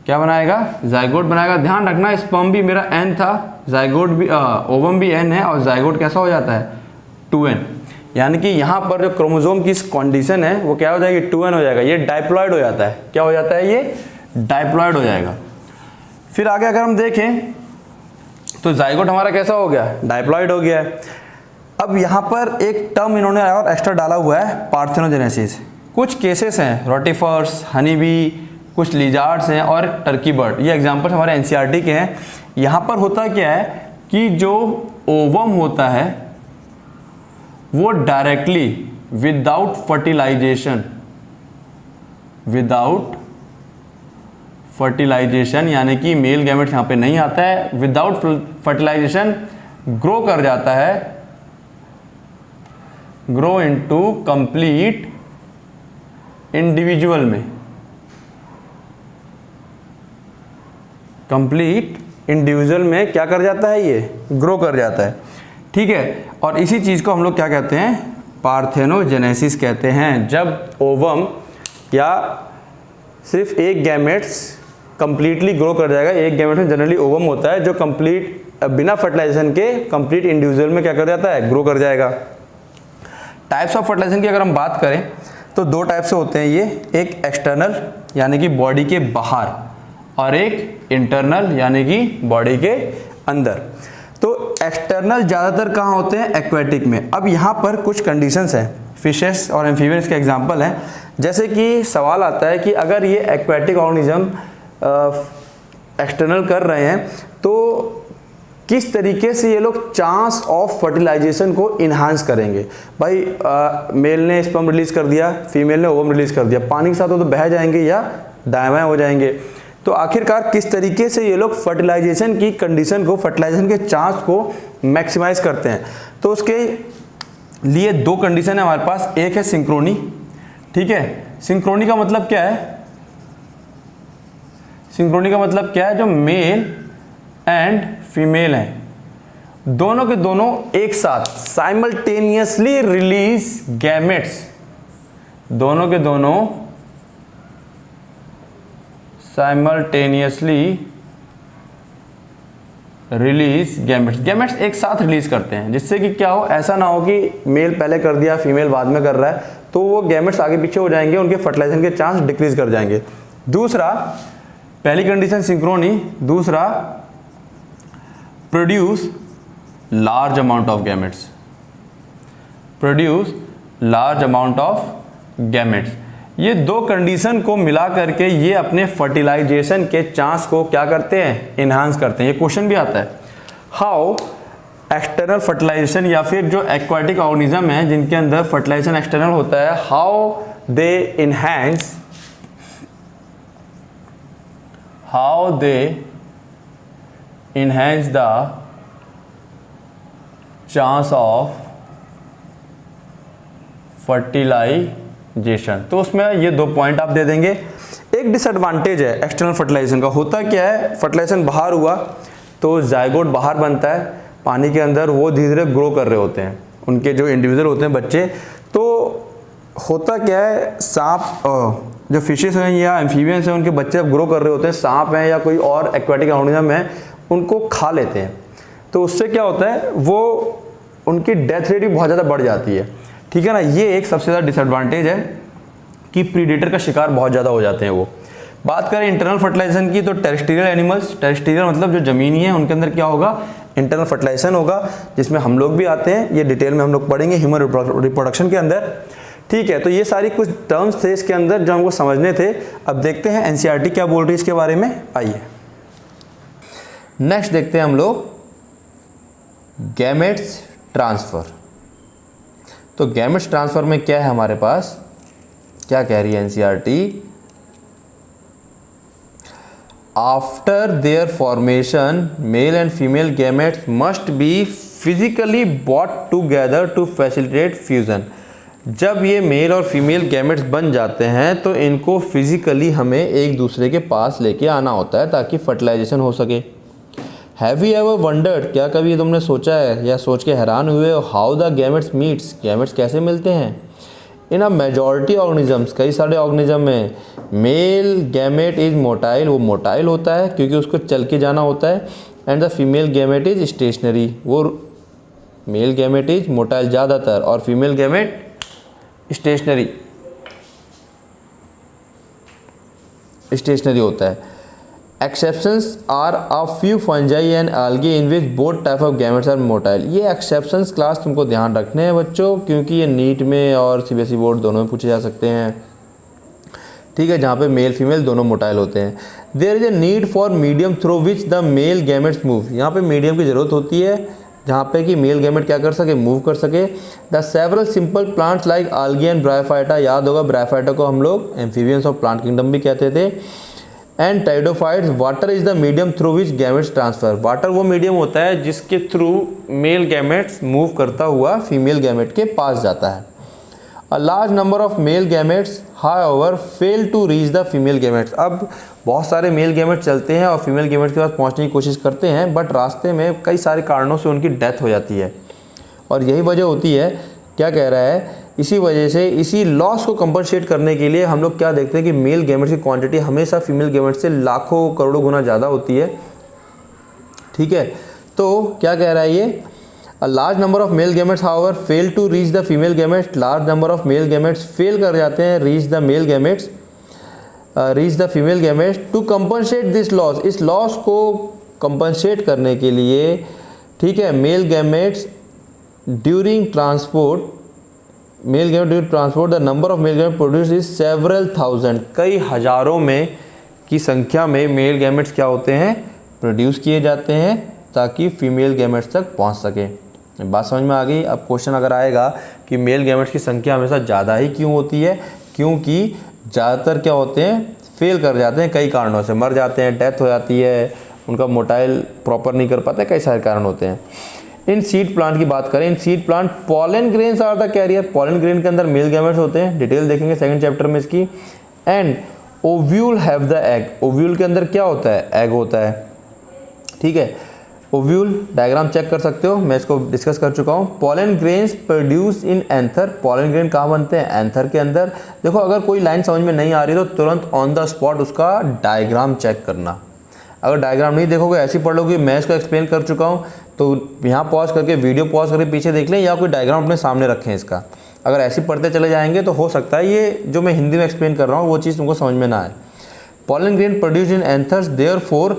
क्या बनाएगा, जाइगोट बनाएगा। ध्यान रखना स्पर्म भी मेरा एन था, जाइगोट भी ओवम भी एन है, और जाइगोट कैसा हो जाता है 2n, यानी कि यहाँ पर जो क्रोमोसोम की कंडीशन है वो क्या हो जाएगी, 2n हो जाएगा। ये डाइप्लॉइड हो जाता है, क्या हो जाता है, ये डाइप्लॉइड हो जाएगा। फिर आगे अगर हम देखें तो जाइगोट हमारा कैसा हो गया, डाइप्लॉइड हो गया है। अब यहाँ पर एक टर्म इन्होंने और एक्स्ट्रा डाला हुआ है, पार्थेनोजेनेसिस। कुछ केसेस हैं, रोटिफर्स, हनीबी, कुछ लिजार्ड्स हैं और टर्की बर्ड, ये एग्जाम्पल हमारे एनसीईआरटी के हैं। यहाँ पर होता क्या है कि जो ओवम होता है वो डायरेक्टली विदाउट फर्टिलाइजेशन यानी कि मेल गैमेट्स यहाँ पे नहीं आता है, विदाउट फर्टिलाइजेशन ग्रो कर जाता है, ग्रो इनटू कंप्लीट इंडिविजुअल में, कंप्लीट इंडिविजुअल में क्या कर जाता है, ये ग्रो कर जाता है। ठीक है, और इसी चीज़ को हम लोग क्या कहते हैं, पार्थेनोजेनेसिस कहते हैं। जब ओवम या सिर्फ एक गैमेट्स कंप्लीटली ग्रो कर जाएगा, एक गैमेट में जनरली ओवम होता है जो कंप्लीट बिना फर्टिलाइजेशन के कंप्लीट इंडिविजुअल में क्या कर जाता है, ग्रो कर जाएगा। टाइप्स ऑफ फर्टिलाइजेशन की अगर हम बात करें तो दो टाइप से होते हैं ये, एक एक्सटर्नल यानी कि बॉडी के बाहर, और एक इंटरनल यानी कि बॉडी के अंदर। तो एक्सटर्नल ज़्यादातर कहाँ होते हैं, एक्वेटिक में। अब यहाँ पर कुछ कंडीशंस हैं, फिशेस और एम्फीबियंस के एग्जांपल हैं। जैसे कि सवाल आता है कि अगर ये एक्वेटिक ऑर्गेनिज्म एक्सटर्नल कर रहे हैं, तो किस तरीके से ये लोग चांस ऑफ फर्टिलाइजेशन को इन्हांस करेंगे। भाई मेल ने स्पर्म रिलीज कर दिया, फीमेल ने ओवम रिलीज कर दिया, पानी के साथ वो तो बह जाएंगे या दाएं बाएं हो जाएंगे। तो आखिरकार किस तरीके से ये लोग फर्टिलाइजेशन की कंडीशन को, फर्टिलाइजेशन के चांस को मैक्सिमाइज करते हैं। तो उसके लिए दो कंडीशन है हमारे पास, एक है सिंक्रोनी, ठीक है। सिंक्रोनी का मतलब क्या है? सिंक्रोनी का मतलब क्या है? जो मेल एंड फीमेल हैं, दोनों के दोनों एक साथ साइमल्टेनियसली रिलीज गैमेट्स, दोनों के दोनों साइमल्टेनियसली रिलीज गैमेट्स, गैमेट्स एक साथ रिलीज करते हैं, जिससे कि क्या हो, ऐसा ना हो कि मेल पहले कर दिया फीमेल बाद में कर रहा है, तो वो गैमेट्स आगे पीछे हो जाएंगे, उनके फर्टिलाइजेशन के चांस डिक्रीज कर जाएंगे। दूसरा, पहली कंडीशन सिंक्रोनी, दूसरा produce large amount of gametes, produce large amount of gametes. ये दो कंडीशन को मिला करके ये अपने फर्टिलाइजेशन के चांस को क्या करते हैं? इन्हांस करते हैं। ये क्वेश्चन भी आता है, हाउ एक्सटर्नल फर्टिलाइजेशन, या फिर जो एक्वाटिक ऑर्गेनिज्म है जिनके अंदर फर्टिलाइजेशन एक्सटर्नल होता है, how they enhance, how they enhance the chance of fertilization। तो उसमें ये दो पॉइंट आप दे देंगे। एक डिसएडवांटेज है एक्सटर्नल फर्टिलाइजेशन का, होता क्या है, फर्टिलाइजेशन बाहर हुआ तो जाइगोट बाहर बनता है पानी के अंदर, वो धीरे धीरे ग्रो कर रहे होते हैं, उनके जो इंडिविजुअल होते हैं बच्चे। तो होता क्या है, सांप, जो फिशेस हैं या एम्फीबियंस हैं, उनके बच्चे अब ग्रो कर रहे होते हैं, सांप हैं या कोई और एक्वाटिक ऑर्गेनिज्म है, उनको खा लेते हैं। तो उससे क्या होता है, वो उनकी डेथ रेट भी बहुत ज़्यादा बढ़ जाती है, ठीक है ना। ये एक सबसे ज़्यादा डिसएडवांटेज है कि प्रीडेटर का शिकार बहुत ज़्यादा हो जाते हैं वो। बात करें इंटरनल फर्टिलाइजेशन की, तो टेरेस्ट्रियल एनिमल्स, टेरेस्ट्रियल मतलब जो ज़मीनी है, उनके अंदर क्या होगा, इंटरनल फर्टिलाइजेशन होगा, जिसमें हम लोग भी आते हैं, ये डिटेल में हम लोग पढ़ेंगे ह्यूमन रिप्रोडक्शन के अंदर, ठीक है। तो ये सारी कुछ टर्म्स थे इसके अंदर जो हमको समझने थे। अब देखते हैं एनसीईआरटी क्या बोल रही है इसके बारे में, आइए। नेक्स्ट देखते हैं हम लोग गैमेट्स ट्रांसफर। तो गैमेट्स ट्रांसफर में क्या है हमारे पास, क्या कह रही है NCERT, after their formation male and female gametes must be physically brought together to facilitate fusion. जब ये मेल और फीमेल गैमेट्स बन जाते हैं तो इनको फिजिकली हमें एक दूसरे के पास लेके आना होता है ताकि फर्टिलाइजेशन हो सके। हैव यू एवर वंडर्ड, क्या कभी तुमने सोचा है या सोच के हैरान हुए हो, how the gametes meets, gametes कैसे मिलते हैं। इन अ मेजॉरिटी ऑर्गेनिजम्स, कई सारे ऑर्गेनिज्म में मेल गैमेट इज मोटाइल, वो मोटाइल होता है क्योंकि उसको चल के जाना होता है, and the female gamete is stationary, वो मेल गैमेट इज मोटाइल ज़्यादातर और फीमेल गैमेट स्टेशनरी होता है। Exceptions are a few fungi and algae in which both type of gametes are motile. ये एक्सेप्शंस क्लास तुमको ध्यान रखने हैं बच्चों, क्योंकि ये नीट में और सीबीएसई बोर्ड दोनों में पूछे जा सकते हैं, ठीक है, जहाँ पे मेल फीमेल दोनों मोटाइल होते हैं। There is a need for medium through which the male gametes move, यहाँ पे मीडियम की ज़रूरत होती है जहाँ पे कि मेल गैमेट क्या कर सके, मूव कर सके। The several simple plants like algae and bryophyta, याद होगा ब्रायोफाइटा को हम लोग एम्फीबियंस ऑफ प्लांट किंगडम भी कहते थे, and pteridophytes, water is the medium through which gametes transfer, water वो मीडियम होता है जिसके थ्रू मेल गैमेट्स मूव करता हुआ फीमेल गैमेट के पास जाता है। A large number of male gametes however fail to reach the female gametes, अब बहुत सारे मेल गैमेट्स चलते हैं और फीमेल गैमेट्स के पास पहुंचने की कोशिश करते हैं, बट रास्ते में कई सारे कारणों से उनकी डेथ हो जाती है, और यही वजह होती है, क्या कह रहा है, इसी वजह से इसी लॉस को कंपनसेट करने के लिए हम लोग क्या देखते हैं कि मेल गैमेट्स की क्वांटिटी हमेशा फीमेल गैमेट्स से लाखों करोड़ों गुना ज़्यादा होती है, ठीक है। तो क्या कह रहा है ये, a large number of male gametes however fail to reach the female gametes, large number of male gametes fail कर जाते हैं reach the male gametes, reach the female gametes. To compensate this loss, इस loss को compensate करने के लिए, ठीक है, male gametes during transport, the number of male gamete produce is several thousand, कई हजारों में की संख्या में मेल गैमेट्स क्या होते हैं, प्रोड्यूस किए जाते हैं ताकि फीमेल गैमेट्स तक पहुंच सके। बात समझ में आ गई। अब क्वेश्चन अगर आएगा कि मेल गैमेट्स की संख्या हमेशा ज़्यादा ही क्यों होती है, क्योंकि ज़्यादातर क्या होते हैं, फेल कर जाते हैं, कई कारणों से मर जाते हैं, डेथ हो जाती है, उनका मोटाइल प्रॉपर नहीं कर पाते, कई सारे कारण होते हैं। इन सीड प्लांट की बात करें, in seed plant pollen grains are the carrier, pollen grain के अंदर मेल गैमेट्स होते हैं, डिटेल देखेंगे सेकंड चैप्टर में इसकी। And ovule have the egg, ovule के अंदर क्या होता है, एग होता है, ठीक है। ओव्यूल डायग्राम चेक कर सकते हो, मैं इसको डिस्कस कर चुका हूँ। Pollen grains produce in anther, pollen grain कहाँ बनते हैं, एंथर के अंदर। देखो अगर कोई लाइन समझ में नहीं आ रही तो तुरंत ऑन द स्पॉट उसका डायग्राम चेक करना। अगर डायग्राम नहीं देखोगे, ऐसे ही पढ़ लोगे, मैं इसको एक्सप्लेन कर चुका हूँ, तो यहाँ पॉज करके वीडियो पॉज करके पीछे देख लें या कोई डायग्राम अपने सामने रखें इसका। अगर ऐसे पढ़ते चले जाएंगे तो हो सकता है ये जो मैं हिंदी में एक्सप्लेन कर रहा हूँ वो चीज़ तुमको समझ में ना आए। Pollen grain produce in anthers therefore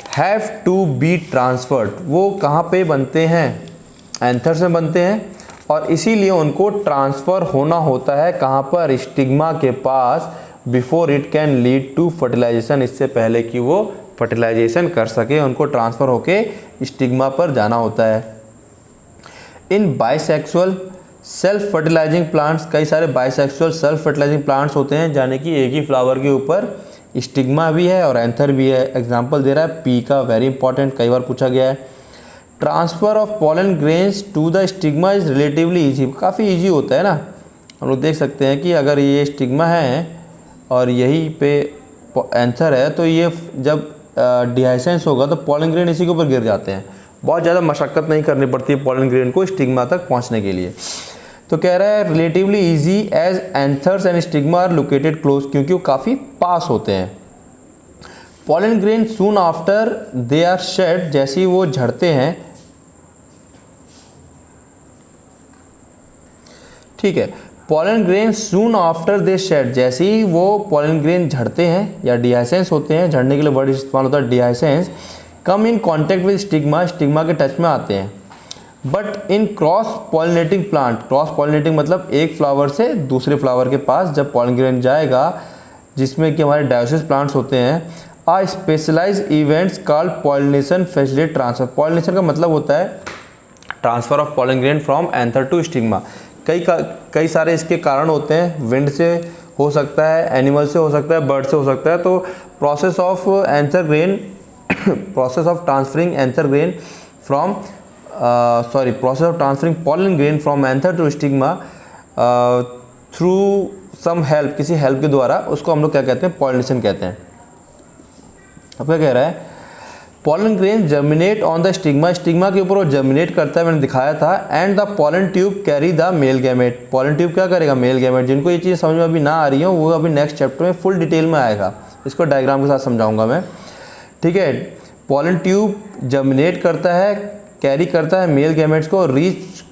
have to be transferred, वो कहाँ पे बनते हैं, एंथर्स में बनते हैं, और इसीलिए उनको ट्रांसफ़र होना होता है कहाँ पर, स्टिग्मा के पास, before it can lead to fertilisation, इससे पहले कि वो फर्टिलाइजेशन कर सके उनको ट्रांसफ़र होके स्टिग्मा पर जाना होता है। इन बाइसेक्सुअल सेल्फ फर्टिलाइजिंग प्लांट्स, कई सारे बाइसेक्सुअल सेल्फ फर्टिलाइजिंग प्लांट्स होते हैं, यानी कि एक ही फ्लावर के ऊपर स्टिग्मा भी है और एंथर भी है। एग्जाम्पल दे रहा है पी का, वेरी इंपॉर्टेंट, कई बार पूछा गया है। Transfer of pollen grains to the stigma is relatively easy, काफ़ी ईजी होता है ना। हम लोग देख सकते हैं कि अगर ये स्टिग्मा है और यहीं पे एंथर है तो ये जब डिहाइसेंस होगा तो पॉलन ग्रेन इसी के ऊपर गिर जाते हैं, बहुत ज़्यादा मशक्क़त नहीं करनी पड़ती है पॉलन ग्रेन को स्टिग्मा तक पहुंचने के लिए। तो कह रहा है relatively easy as anthers and stigma are located close, क्योंकि वो काफ़ी पास होते हैं। Pollen grain soon after they are shed, जैसे ही वो झड़ते हैं, ठीक है, pollen grain soon after they shed, जैसे ही वो पॉलन ग्रेन झड़ते हैं या डिहाइसेंस होते हैं, झड़ने के लिए वर्ड इस्तेमाल होता है dehiscence, come in contact with stigma, stigma के टच में आते हैं। But in cross pollinating plant, cross pollinating मतलब एक फ्लावर से दूसरे फ्लावर के पास जब पॉलन ग्रेन जाएगा, जिसमें कि हमारे डायोसिस प्लांट्स होते हैं, a specialise events called pollination facilitate transfer, pollination का मतलब होता है transfer of pollen grain from anther to stigma. कई सारे इसके कारण होते हैं, विंड से हो सकता है, एनिमल से हो सकता है, बर्ड से हो सकता है। तो process of anther grain, process of transferring anther grain from process of transferring pollen grain from anther to stigma through some help, किसी हेल्प के द्वारा, उसको हम लोग क्या कहते हैं, पॉलिनेशन कहते हैं। अब क्या कह रहा है, pollen grain germinate on the stigma, stigma के ऊपर वो जर्मिनेट करता है, मैंने दिखाया था। And the pollen tube carry the male gamete, pollen tube क्या करेगा, मेल गैमेट। जिनको ये चीज़ समझ में अभी ना आ रही हो वो अभी नेक्स्ट चैप्टर में फुल डिटेल में आएगा, इसको डायग्राम के साथ समझाऊंगा मैं, ठीक है। पॉलन ट्यूब जर्मिनेट करता है, कैरी करता है मेल गैमेट्स को, रीच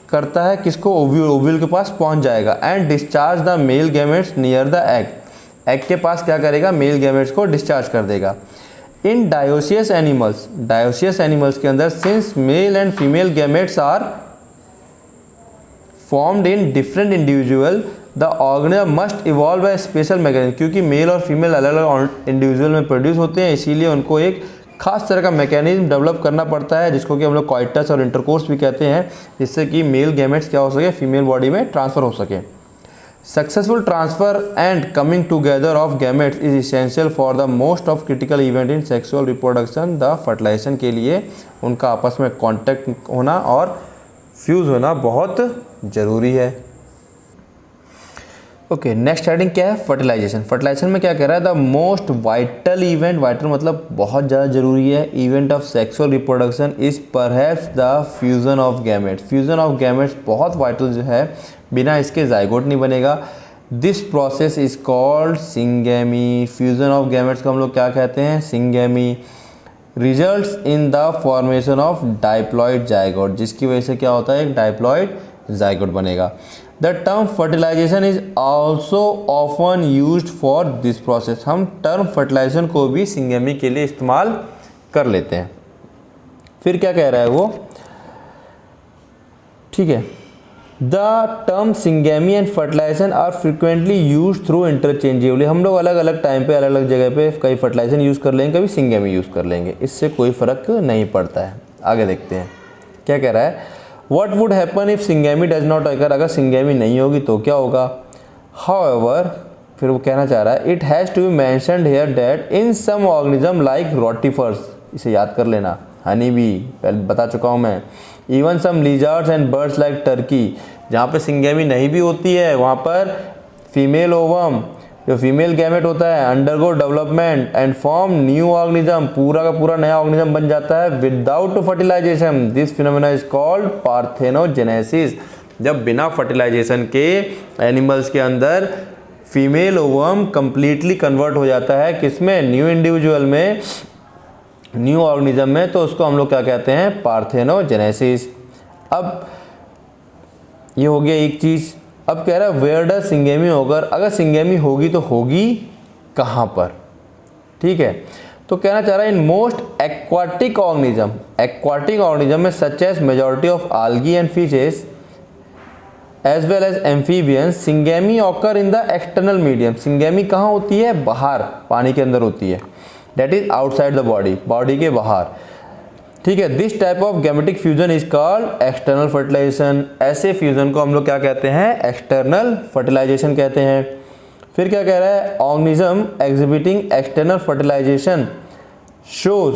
करता है किसको, ओव्यूल, ओव्यूल के पास पहुंच जाएगा। And discharge the male gametes near the egg, egg के पास क्या करेगा, मेल गैमेट्स को डिस्चार्ज कर देगा। In dioecious animals, dioecious animals के अंदर since male and female gametes are formed in different individual, the organism must evolve by special mechanism, क्योंकि male और फीमेल अलग अलग इंडिविजुअल में प्रोड्यूस होते हैं, इसीलिए उनको एक खास तरह का मैकेनिज्म डेवलप करना पड़ता है, जिसको कि हम लोग कॉइटस और इंटरकोर्स भी कहते हैं, जिससे कि मेल गैमेट्स क्या हो सके, फीमेल बॉडी में ट्रांसफर हो सके। Successful transfer and coming together of gametes is essential for the most of critical event in sexual reproduction, the fertilization के लिए उनका आपस में कॉन्टैक्ट होना और फ्यूज होना बहुत ज़रूरी है। ओके, नेक्स्ट हेडिंग क्या है, फर्टिलाइजेशन। फर्टिलाइजेशन में क्या कह रहा है, the most vital event, vital मतलब बहुत ज़्यादा जरूरी है, event of sexual reproduction is perhaps the fusion of gametes, fusion of gametes बहुत वाइटल जो है, बिना इसके जाइगोट नहीं बनेगा। This process is called syngamy, fusion of gametes को हम लोग क्या कहते हैं, syngamy. Results in the formation of diploid zygote, जिसकी वजह से क्या होता है, एक डाइप्लॉइड जाइगोट बनेगा। The term fertilisation is also often used for this process, हम टर्म फर्टिलाइजेशन को भी सिंगेमी के लिए इस्तेमाल कर लेते हैं। फिर क्या कह रहा है वो, ठीक है, the term syngamy and fertilization are frequently use through interchangeably. हम लोग अलग अलग टाइम पे अलग अलग जगह पे कभी फर्टिलाइजेशन यूज़ कर लेंगे, कभी सिंगेमी यूज़ कर लेंगे, इससे कोई फ़र्क नहीं पड़ता है। आगे देखते हैं क्या कह रहा है। What would happen if syngamy does not occur, अगर सिंगेमी नहीं होगी तो क्या होगा। हाउएवर, फिर वो कहना चाह रहा है, it has to be mentioned here that in some organism like rotifers, इसे याद कर लेना, हनी बी पहले बता चुका हूँ मैं, even some lizards and birds like turkey, जहाँ पे सिंगेमी नहीं भी होती है वहाँ पर फीमेल ओवम, जो फीमेल गैमेट होता है, undergo development and form new organism, पूरा का पूरा नया ऑर्गेनिज्म बन जाता है without fertilization. This phenomena is called parthenogenesis. जब बिना फर्टिलाइजेशन के एनिमल्स के अंदर फीमेल ओवम कंप्लीटली कन्वर्ट हो जाता है किसमें, न्यू इंडिविजुअल में, न्यू ऑर्गेनिज्म में, तो उसको हम लोग क्या कहते हैं, पार्थेनोजेनेसिस। अब ये हो गया एक चीज़। अब कह रहा है वेयर डज सिंगेमी होकर, अगर सिंगेमी होगी तो होगी कहाँ पर, ठीक है। तो कहना चाह रहा है in most aquatic organism, aquatic organism में such as majority of algae and fishes as well as amphibians, syngamy occur in the external medium. Syngamy कहाँ होती है, बाहर पानी के अंदर होती है, that is outside the body, body के बाहर, ठीक है। This type of gametic fusion is called external fertilisation. ऐसे फ्यूजन को हम लोग क्या कहते हैं, एक्सटर्नल फर्टिलाइजेशन कहते हैं। फिर क्या कह रहा है, organism exhibiting external fertilization shows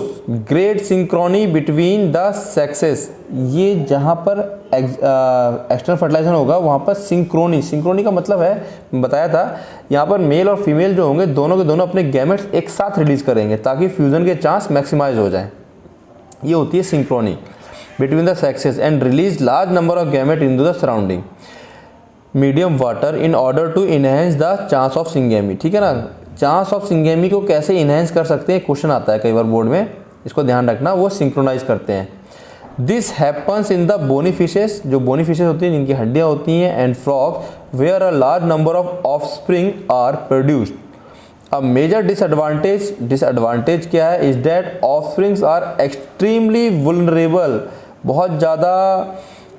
great synchrony between the sexes. ये जहाँ पर एक्सटर्नल फर्टिलाइजेशन होगा वहाँ पर सिंक्रोनी, सिंक्रोनी का मतलब है, बताया था, यहाँ पर मेल और फीमेल जो होंगे दोनों के दोनों अपने गैमेट्स एक साथ रिलीज करेंगे ताकि फ्यूजन के चांस मैक्सिमाइज हो जाए। ये होती है synchrony between the sexes and release large number of gamete in the surrounding medium water in order to enhance the chance of syngamy, ठीक है ना। चांस ऑफ सिंगेमी को कैसे इनहेंस कर सकते हैं, क्वेश्चन आता है कई बार बोर्ड में, इसको ध्यान रखना, वो सिंक्रोनाइज करते हैं। This happens in the bony fishes, जो बोनी फिशेस होती हैं जिनकी हड्डियाँ होती हैं, and frogs where a large number of offspring are produced. अब मेजर डिसएडवांटेज क्या है, is that offsprings are extremely vulnerable, बहुत ज़्यादा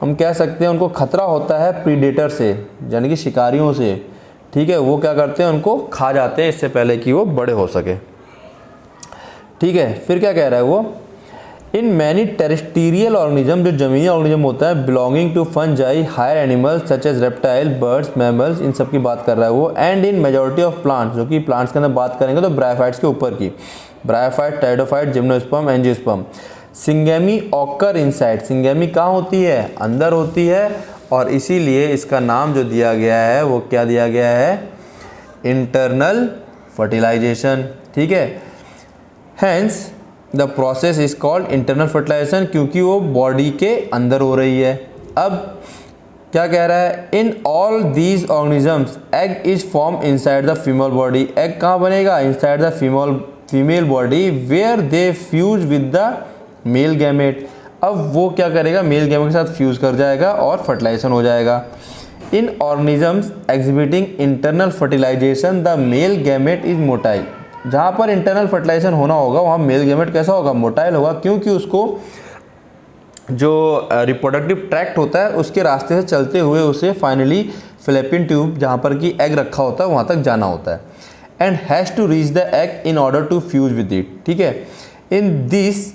हम कह सकते हैं उनको खतरा होता है प्रीडेटर से, यानी कि शिकारियों से, ठीक है। वो क्या करते हैं, उनको खा जाते हैं इससे पहले कि वो बड़े हो सके, ठीक है। फिर क्या कह रहा है वो, इन मैनी टेरेस्ट्रियल ऑर्गेनिज्म, जो जमीनी ऑर्गेनिज्म होता है, belonging to fungi higher animals such as reptile, birds, mammals, इन सब की बात कर रहा है वो, and in majority of plants, जो कि प्लांट्स के अंदर बात करेंगे तो ब्रायोफाइट्स के ऊपर की, bryophyte, pteridophyte, gymnosperm, angiosperm. Syngamy occur inside, syngamy कहाँ होती है, अंदर होती है, और इसीलिए इसका नाम जो दिया गया है वो क्या दिया गया है, इंटरनल फर्टिलाइजेशन, ठीक है। Hence the process is called internal fertilization, क्योंकि वो बॉडी के अंदर हो रही है। अब क्या कह रहा है, in all these organisms egg is form inside the female body. Egg कहाँ बनेगा, inside the female body where they fuse with the male gamete. अब वो क्या करेगा, मेल गैमेट के साथ फ्यूज कर जाएगा और फर्टिलाइजेशन हो जाएगा। In organisms exhibiting internal fertilisation the male gamete is motile. जहाँ पर इंटरनल फर्टिलाइजेशन होना होगा वहाँ मेल गैमेट कैसा होगा, मोटाइल होगा, क्योंकि उसको जो रिप्रोडक्टिव ट्रैक्ट होता है उसके रास्ते से चलते हुए उसे फाइनली फिलिपिन ट्यूब जहाँ पर कि एग रखा होता है वहाँ तक जाना होता है, and has to reach the egg in order to fuse with it, ठीक है। In this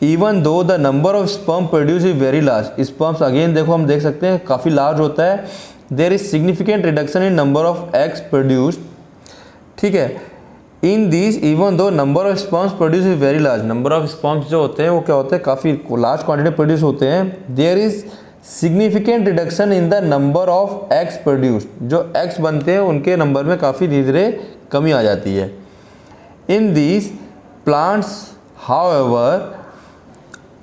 even though the number of sperm produce is very large, sperms again देखो हम देख सकते हैं काफ़ी लार्ज होता है। There is significant reduction in number of eggs produced, ठीक है। In this even though number of sperms produce is very large, number of sperms जो होते हैं वो क्या होते हैं, काफ़ी लार्ज क्वांटिटी प्रोड्यूस होते हैं। There is significant reduction in the number of eggs produced, जो एग्स बनते हैं उनके नंबर में काफ़ी धीरे धीरे कमी आ जाती है। In these plants however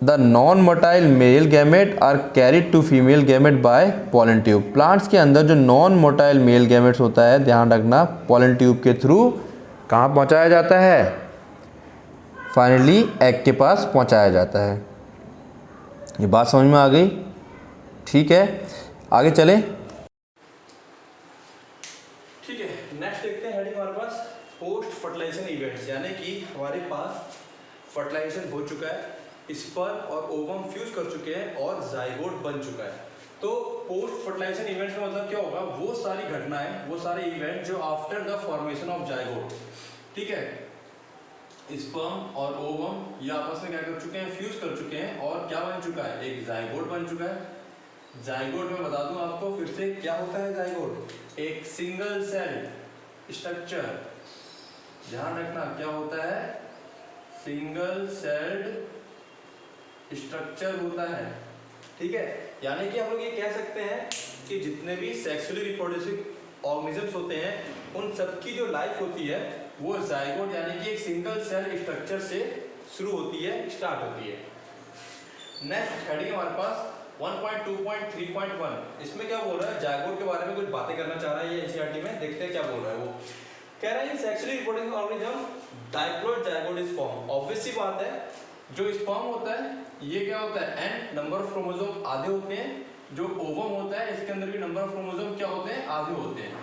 the non motile male gamete are carried to female gamete by pollen tube. Plants के अंदर जो नॉन मोटाइल मेल गैमेट्स होता है, ध्यान रखना, पॉलन ट्यूब के थ्रू कहाँ पहुँचाया जाता है, फाइनली एग के पास पहुँचाया जाता है। ये बात समझ में आ गई, ठीक है। आगे चलें, ठीक है। नेक्स्ट देखते हैं हेडिंग हमारे पास पोस्ट फर्टिलाइजेशन इवेंट्स, यानी कि हमारे पास फर्टिलाइजेशन हो चुका है, स्पर्म और ओवम फ्यूज कर चुके हैं और जाइगोट बन चुका है। तो पोस्ट फर्टिलाइजेशन इवेंट्स का मतलब क्या होगा, वो सारी घटनाएं, वो सारे इवेंट जो after the formation of zygote, ठीक है, स्पर्म और ओवम ये आपस में क्या कर चुके हैं, फ्यूज कर चुके हैं और क्या बन चुका है, एक जाइगोट बन चुका है। जाइगोट में बता दूं आपको फिर से क्या होता है जाइगोट, एक सिंगल सेल स्ट्रक्चर, ध्यान रखना क्या होता है, सिंगल सेल्ड स्ट्रक्चर होता है, ठीक है। यानी कि हम लोग ये कह सकते हैं कि जितने भी सेक्सुअली रिप्रोड्यूसिव ऑर्गेनिजम्स होते हैं उन सबकी जो लाइफ होती है वो जाइगोट यानी कि एक सिंगल सेल स्ट्रक्चर से शुरू होती है, स्टार्ट होती है। नेक्स्ट हेडिंग हमारे पास 1.2.3.1, इसमें क्या बोल रहा है, जाइगोट के बारे में कुछ बातें करना चाह रहा है ये एनसीईआरटी में, देखते हैं क्या बोल रहा है। वो कह रहा है sexually reproductive organism diploid zygote is form. Obvious सी बात है, जो स्पर्म होता है ये क्या होता है, एन नंबर ऑफ क्रोमोसोम आधे होते हैं, जो ओवम होता है इसके अंदर भी नंबर ऑफ क्रोमोसोम क्या होते हैं, आधे होते हैं,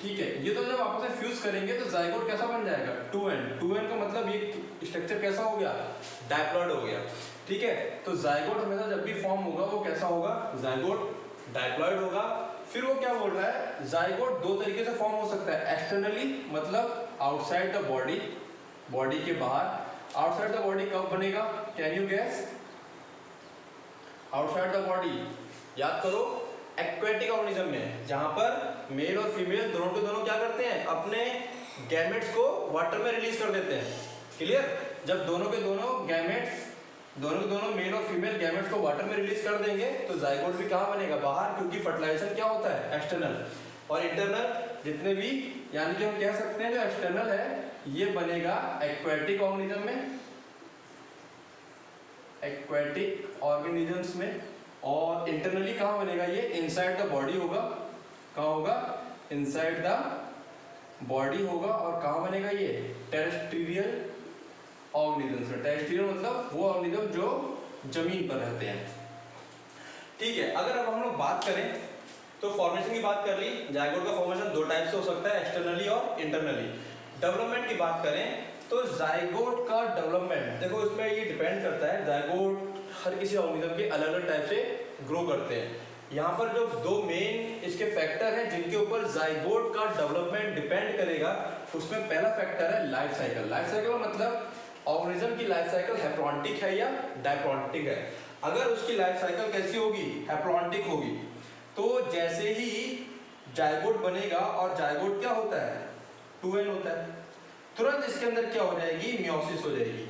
ठीक है। ये तो जब आपस में फ्यूज करेंगे तो जाइगोट कैसा बन जाएगा, 2n। 2n का मतलब ये स्ट्रक्चर कैसा हो गया, डाइप्लॉइड हो गया, ठीक है। तो जाइगोट हमेशा जब भी फॉर्म होगा वो कैसा होगा, जाइगोट डाइप्लॉइड होगा। फिर वो क्या बोल रहा है, जाइगोट दो तरीके से फॉर्म हो सकता है, एक्सटर्नली मतलब आउटसाइड द बॉडी, बॉडी के बाहर। आउटसाइड द बॉडी कब बनेगा, can you gas, outside the body याद करो एक्वेटिक ऑर्गेनिज्म में, जहां पर मेल और फीमेल दोनों के दोनों क्या करते हैं, अपने गैमेट्स को वाटर में रिलीज कर देते हैं, क्लियर। जब दोनों के दोनों गैमेट्स, दोनों के दोनों मेल और फीमेल गैमेट्स को वाटर में रिलीज कर देंगे तो जाइगोट भी कहाँ बनेगा, बाहर, क्योंकि फर्टिलाइजेशन क्या होता है, एक्सटर्नल। और इंटरनल जितने भी, यानी कि हम कह सकते हैं जो एक्सटर्नल है ये बनेगा एक्वेटिक ऑर्गेनिज्म में, एक्वेटिक ऑर्गेनिजम्स में। और इंटरनली कहाँ बनेगा, ये इनसाइड द बॉडी होगा, कहाँ होगा, इनसाइड द बॉडी होगा। और कहाँ बनेगा ये, टेरेस्ट्रियल ऑर्गेनिजम्स में। टेरेस्ट्रियल मतलब वो ऑर्गेनिज्म जो जमीन पर रहते हैं, ठीक है। अगर अब हम लोग बात करें तो फॉर्मेशन की बात कर ली, जाइगोट का फॉर्मेशन दो टाइप से हो सकता है, एक्सटर्नली और इंटरनली। डेवलपमेंट की बात करें तो जाइगोट का डेवलपमेंट देखो इसमें ये डिपेंड करता है, जाइगोट हर किसी ऑर्गेनिज्म के अलग अलग टाइप से ग्रो करते हैं। यहाँ पर जो दो मेन इसके फैक्टर हैं जिनके ऊपर जाइगोट का डेवलपमेंट डिपेंड करेगा, उसमें पहला फैक्टर है लाइफ साइकिल। लाइफ साइकिल मतलब ऑर्गेनिज्म की लाइफ साइकिल हैप्लॉन्टिक है या डाइप्लॉन्टिक है। अगर उसकी लाइफ साइकिल कैसी होगी, हैप्लॉन्टिक होगी, तो जैसे ही जाइगोट बनेगा, और जाइगोट क्या होता है, 2n होता है, तुरंत इसके अंदर क्या हो जाएगी, मियोसिस हो जाएगी।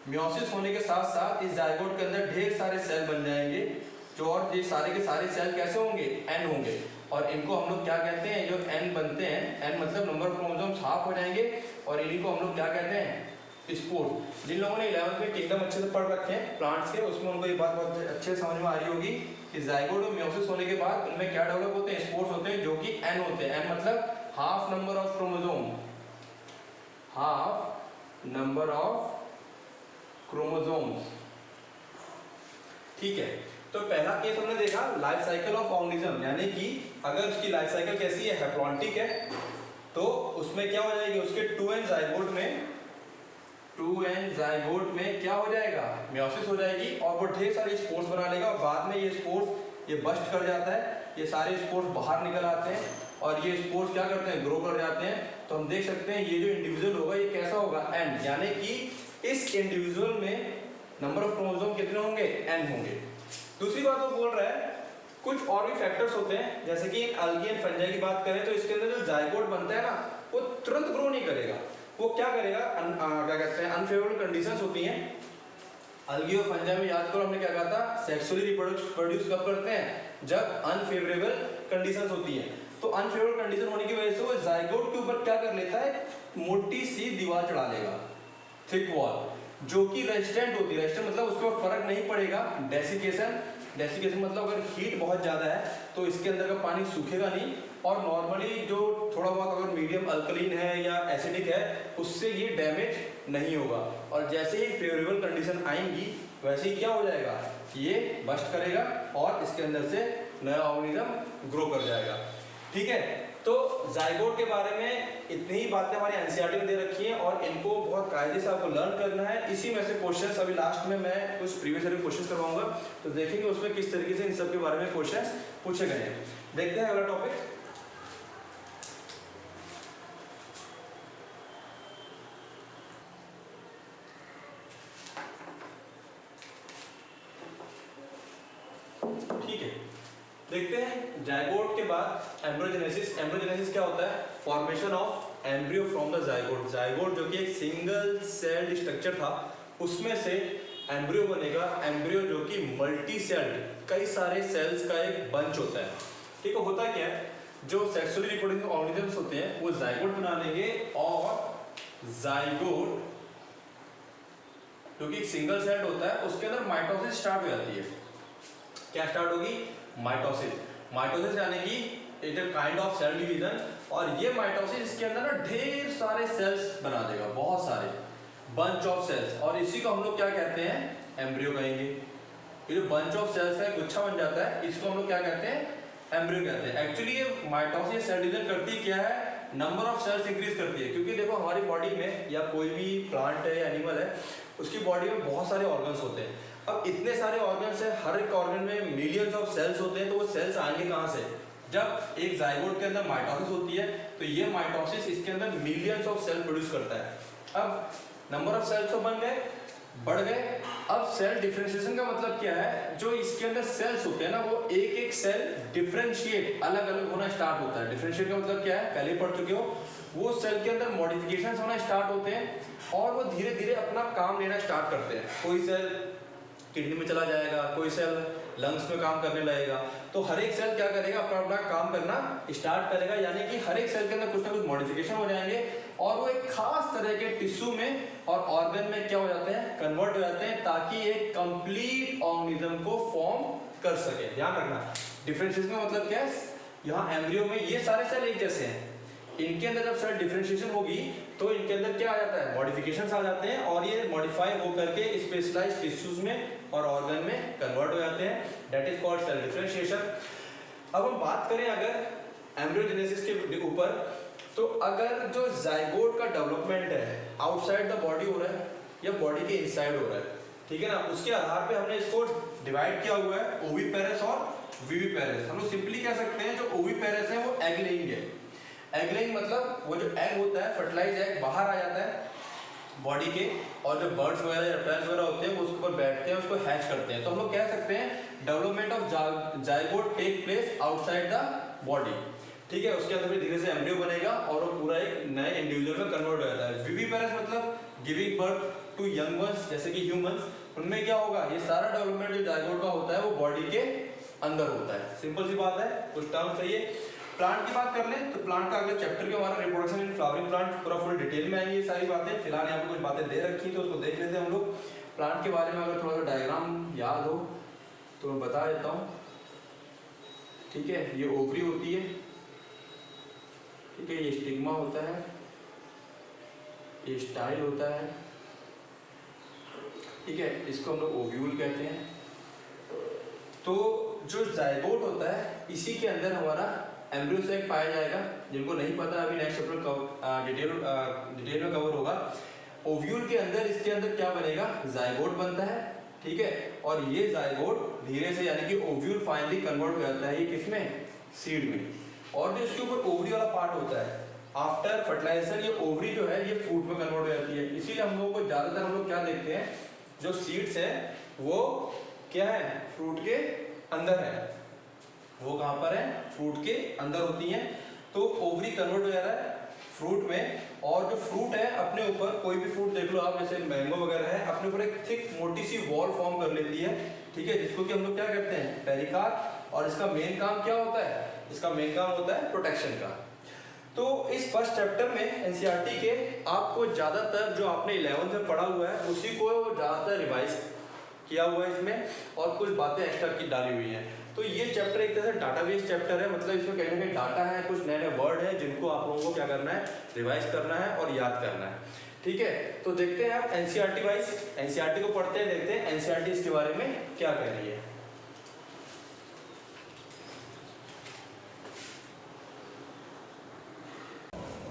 मियोसिस होने के साथ साथ इस जाइगोट के अंदर ढेर सारे सेल बन जाएंगे, जो और ये सारे के सारे सेल कैसे होंगे, n होंगे। और इनको हम लोग क्या कहते हैं, जो n बनते हैं, n मतलब नंबर ऑफ क्रोमोसोम्स हाफ हो जाएंगे, और इन्हीं को हम लोग क्या कहते हैं, स्पोर्स। जिन लोगों ने 11th में किंगडम अच्छे से पढ़ रखे हैं प्लांट्स के, उसमें उनको ये बात बहुत अच्छे से समझ में आ रही होगी कि जाइगोट और मियोसिस होने के बाद उनमें क्या डेवलप होते हैं, स्पोर्स होते हैं, जो कि n होते हैं। n मतलब half number of chromosome, half number of chromosomes, ठीक है। तो पहला केस हमने देखा लाइफ साइकिल ऑफ ऑर्गेनिज्म, यानी कि अगर उसकी लाइफ साइकिल कैसी है, हैप्लॉन्टिक है, तो उसमें क्या हो जाएगी, उसके 2n जाइगोट में, 2n जाइगोट में क्या हो जाएगा, मियोसिस हो जाएगी, और वो ढेर सारे स्पोर्स बना लेगा, और बाद में ये स्पोर्स ये बस्ट कर जाता है, ये सारे स्पोर्स बाहर निकल आते हैं, और ये स्पोर्स क्या करते हैं, ग्रो कर जाते हैं। तो हम देख सकते हैं ये जो इंडिविजुअल होगा ये कैसा होगा, n, यानी कि इस इंडिविजुअल में नंबर ऑफ क्रोमोसोम कितने होंगे, n होंगे। दूसरी बात वो बोल रहा है कुछ और भी फैक्टर्स होते हैं, जैसे कि अलगी एंड फंजाई की बात करें तो इसके अंदर जो जाइगोट बनता है ना, वो तुरंत ग्रो नहीं करेगा, वो क्या करेगा, क्या कहते हैं, अनफेवरेबल कंडीशंस होती हैं। अलगी और फंजाई में याद करो हमने क्या कहा था, सेक्सुअली रिप्रोड्यूस कब करते हैं, जब अनफेवरेबल कंडीशंस होती हैं। तो अनफेवरेबल कंडीशन होने की वजह से वो जाइगोट के ऊपर क्या कर लेता है, मोटी सी दीवार चढ़ा लेगा, थिक वॉल, जो कि रेजिस्टेंट होती है। रेजिस्टेंट मतलब उसके ऊपर फर्क नहीं पड़ेगा। डेसिकेशन, डेसिकेशन मतलब अगर हीट बहुत ज़्यादा है तो इसके अंदर का पानी सूखेगा नहीं, और नॉर्मली जो थोड़ा बहुत अगर मीडियम अल्कलीन है या एसिडिक है उससे ये डैमेज नहीं होगा। और जैसे ही फेवरेबल कंडीशन आएंगी वैसे ही क्या हो जाएगा, ये बस्ट करेगा और इसके अंदर से नया ऑर्गेनिज्म ग्रो कर जाएगा, ठीक है। तो जाइगोट के बारे में इतनी ही बातें हमारी एनसीईआरटी में दे रखी हैं और इनको बहुत कायदे से आपको लर्न करना है। इसी में से क्वेश्चंस अभी लास्ट में मैं कुछ प्रीवियस ईयर क्वेश्चंस करवाऊंगा, तो देखेंगे उसमें किस तरीके से इन सब के बारे में क्वेश्चंस पूछे गए हैं। देखते हैं अगला टॉपिक। ठीक है, देखते हैं जाइगोट के बाद एम्ब्रियोजेनेसिस। एम्ब्रियोजेनेसिस क्या होता है? Formation of embryo from the zygote. Zygote जो कि एक सिंगल सेल्ड स्ट्रक्चर था, उसमें से एम्ब्रियो बनेगा। एम्ब्रियो जो कि मल्टी सेल्ड, कई सारे सेल्स का एक बंच होता है। ठीक है, होता क्या है, जो सेक्सुअली रिप्रोड्यूसिंग ऑर्गेनिजम्स होते हैं वो जाइगोट बना लेंगे और जाइगोट जो कि एक सिंगल सेल्ड होता है उसके अंदर माइटोसिस स्टार्ट हो जाती है। क्या स्टार्ट होगी? माइटोसिस। माइटोसिस यानी कि it is kind of cell division, और ये माइटोसिस इसके अंदर ना ढेर सारे सेल्स बना देगा, बहुत सारे बंच ऑफ सेल्स, और इसी को हम लोग क्या कहते हैं? एम्ब्रियो कहेंगे। ये जो बंच ऑफ सेल्स का एक गुच्छा बन जाता है, इसको हम लोग क्या कहते हैं? एम्ब्रियो कहते हैं। एक्चुअली ये माइटोसिस सेल डिवीजन करती क्या है? नंबर ऑफ सेल्स इंक्रीज करती है, क्योंकि देखो हमारी बॉडी में या कोई भी प्लांट है या एनिमल है, उसकी बॉडी में बहुत सारे ऑर्गन्स होते हैं। अब इतने सारे ऑर्गन्स है, हर एक ऑर्गन में मिलियंस ऑफ सेल्स होते हैं, तो वो सेल्स आएंगे कहाँ से? जब एक जाइगोट के अंदर माइटोसिस होती है, तो ये माइटोसिस इसके अंदर मिलियंस ऑफ सेल प्रोड्यूस करता है। अब नंबर ऑफ सेल्स तो बन गए, बढ़ गए। अब सेल डिफरेंशिएशन का मतलब क्या है? जो इसके अंदर सेल्स होते हैं ना, वो एक एक सेल डिफरेंशिएट, अलग अलग होना स्टार्ट होता है। डिफरेंशिएट का मतलब क्या है? पहले पढ़ चुके हो। वो सेल के अंदर मॉडिफिकेशंस होना स्टार्ट होते हैं और वो धीरे धीरे अपना काम लेना स्टार्ट करते हैं। कोई सेल किडनी में चला जाएगा, कोई सेल लंग्स में काम करने लगेगा, तो हर एक सेल क्या करेगा? अपना अपना काम करना स्टार्ट करेगा, यानी कि हर एक सेल के अंदर कुछ ना कुछ मॉडिफिकेशन हो जाएंगे और वो एक खास तरह के टिश्यू में और ऑर्गन में क्या हो जाते हैं? कन्वर्ट हो जाते हैं, ताकि एक कंप्लीट ऑर्गेनिज्म को फॉर्म कर सके। ध्यान रखना, डिफरेंशिएशन का मतलब क्या है? यहाँ एम्ब्रियो में ये सारे सेल एक जैसे हैं, इनके अंदर जब सेल डिफरेंशिएशन होगी तो इनके अंदर क्या आ जाता है? मॉडिफिकेशंस आ जाते हैं और ये मॉडिफाई हो करके स्पेशलाइज्ड टिश्यूज में और ऑर्गन में कन्वर्ट हो जाते हैं। That is called cell differentiation. अब हम बात करें अगर एम्ब्रियोजेनेसिस के ऊपर, तो अगर जो जाइगोट का डेवलपमेंट है आउटसाइड द बॉडी हो रहा है या बॉडी के इनसाइड हो रहा है, ठीक है ना, उसके आधार पे हमने इसको डिवाइड किया हुआ है ओविपेरस और विविपेरस। हम लोग सिंपली कह सकते हैं जो ओविपेरस है वो एग लेइंग है। एग लेइंग मतलब वो जो एग होता है, फर्टिलाइज एग बाहर आ जाता है बॉडी के, और जो बर्ड्स वगैरह या रेप्टाइल्स वगैरह होते हैं वो उसके ऊपर बैठते हैं, उसको हैच करते हैं। तो हम लोग कह सकते हैं development of zygote take place outside the body. ठीक है, उसके अंदर भी धीरे से एम्ब्रियो बनेगा और वो पूरा एक नए इंडिविजुअल में कन्वर्ट हो जाता है। विविपेरस मतलब giving birth to young ones, जैसे कि ह्यूमंस। उनमें क्या होगा? ये सारा डेवलपमेंट जो जाइगोट का होता है वो बॉडी के अंदर होता है। सिंपल सी बात है, कुछ टर्म चाहिए। प्लांट की बात कर लें तो प्लांट का अगले चैप्टर के हमारा रिप्रोडक्शन इन फ्लावरिंग प्लांट पूरा फुल डिटेल में आएंगी ये सारी बातें। फिलहाल यहाँ पे कुछ बातें दे रखी तो उसको देख लेते हैं हम लोग। प्लांट के बारे में अगर थोड़ा सा डायग्राम याद हो तो मैं बता देता हूँ। ठीक है, ये ओवरी होती है, ठीक है, ये स्टिग्मा होता है, ये स्टाइल होता है, ठीक है, इसको हम लोग ओव्यूल कहते हैं। तो जो जाइगोट होता है इसी के अंदर हमारा एम्ब्रियो सेक पाया जाएगा। जिनको नहीं पता अभी नेक्स्ट चैप्टर डिटेल में कवर होगा। ओव्यूल के अंदर इसके अंदर क्या बनेगा? जाइगोट बनता है, ठीक है, और ये जाइगोट धीरे से यानी कि ओव्यूल फाइनली कन्वर्ट हो जाता है ये किसमें? सीड में। और जो इसके ऊपर ओवरी वाला पार्ट होता है, आफ्टर फर्टिलाइजेशन ये ओवरी जो है ये फ्रूट में कन्वर्ट हो जाती है। इसीलिए हम लोगों को ज्यादातर हम लोग क्या देखते हैं, जो सीड्स हैं वो क्या है? फ्रूट के अंदर है। वो कहाँ पर है? फ्रूट के अंदर होती हैं। तो ओवरी कन्वर्ट हो जा रहा है फ्रूट में, और जो फ्रूट है अपने ऊपर, कोई भी फ्रूट देख लो आप, जैसे मैंगो वगैरह है, अपने ऊपर एक थिक मोटी सी वॉल फॉर्म कर लेती है, ठीक है, जिसको कि हम लोग क्या कहते हैं? पेरिकार्प। और इसका मेन काम क्या होता है? इसका मेन काम होता है प्रोटेक्शन का। तो इस फर्स्ट चैप्टर में एनसीईआरटी के आपको ज्यादातर जो आपने 11th में पढ़ा हुआ है उसी को ज्यादातर रिवाइज किया हुआ है इसमें, और कुछ बातें एक्स्ट्रा की डाली हुई हैं। तो ये चैप्टर एक तरह से डाटाबेस चैप्टर है, मतलब इसमें कहीं ना कहीं डाटा है, कुछ नए नए वर्ड है जिनको आप लोगों को क्या करना है? रिवाइज करना है और याद करना है। ठीक है, तो देखते हैं आप एनसीईआरटी वाइज, एनसीईआरटी को पढ़ते हैं, देखते हैं एनसीईआरटी इसके बारे में क्या कह रही है।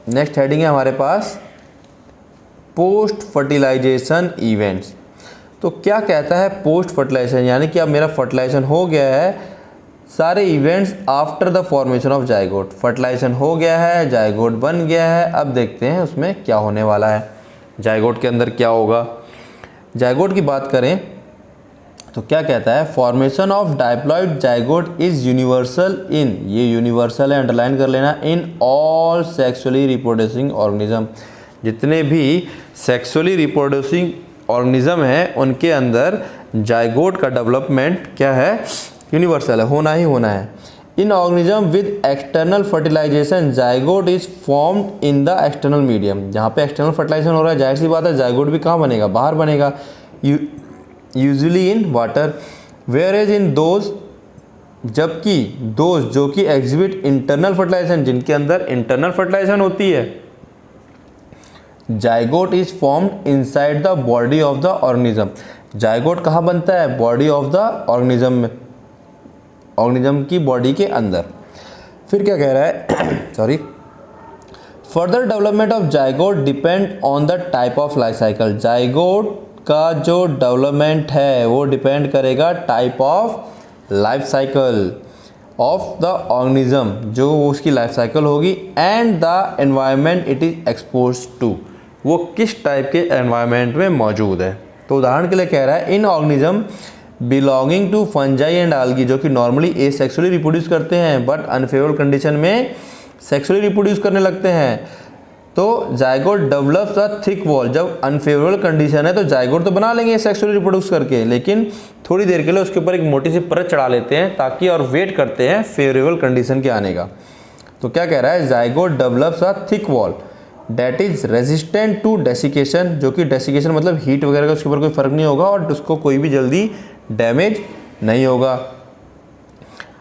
नेक्स्ट हेडिंग है हमारे पास पोस्ट फर्टिलाइजेशन इवेंट्स। तो क्या कहता है पोस्ट फर्टिलाइजेशन, यानी कि अब मेरा फर्टिलाइजेशन हो गया है, सारे events after the formation of zygote. Fertilization हो गया है, जाइगोट बन गया है, अब देखते हैं उसमें क्या होने वाला है, जाइगोट के अंदर क्या होगा। जाइगोट की बात करें तो क्या कहता है, formation of diploid zygote is universal in, ये यूनिवर्सल है, अंडरलाइन कर लेना, in all sexually reproducing organism. जितने भी सेक्सुअली रिप्रोड्यूसिंग ऑर्गेनिज्म है उनके अंदर जाइगोट का डेवलपमेंट क्या है, यूनिवर्सल है, होना ही होना है। In organism with external fertilization zygote is formed in the external medium. जहाँ पे एक्सटर्नल फर्टिलाइजेशन हो रहा है, जाहिर सी बात है जाइगोट भी कहाँ बनेगा, बाहर बनेगा, usually in water. Whereas in those, जबकि दोज जो कि एग्जिबिट इंटरनल फर्टिलाइजेशन, जिनके अंदर इंटरनल फर्टिलाइजेशन होती है, zygote is formed inside the body of the organism. Zygote कहाँ बनता है, बॉडी ऑफ द ऑर्गेनिज्म में, ऑर्गेनिज्म की बॉडी के अंदर। फिर क्या कह रहा है sorry, further development of zygote depend on the type of life cycle. Zygote का जो डेवलपमेंट है वो डिपेंड करेगा type of life cycle of the organism, जो उसकी लाइफ साइकिल होगी, and the environment it is expose to, वो किस टाइप के एनवायरनमेंट में मौजूद है। तो उदाहरण के लिए कह रहा है, in organism belonging to fungi and algae, जो कि नॉर्मली एसेक्सुअली रिप्रोड्यूस करते हैं बट अनफेवरेबल कंडीशन में सेक्सुअली रिप्रोड्यूस करने लगते हैं, तो zygote develops a thick wall. जब अनफेवरेबल कंडीशन है तो जाइगोट तो बना लेंगे सेक्सुअली रिप्रोड्यूस करके, लेकिन थोड़ी देर के लिए उसके ऊपर एक मोटी सी परत चढ़ा लेते हैं ताकि, और वेट करते हैं फेवरेबल कंडीशन के आने का। तो क्या कह रहा है, zygote develops a thick wall that is resistant to desiccation, जो कि डेसिकेशन मतलब हीट वगैरह का उसके ऊपर कोई फर्क नहीं होगा और उसको कोई भी जल्दी डैमेज नहीं होगा।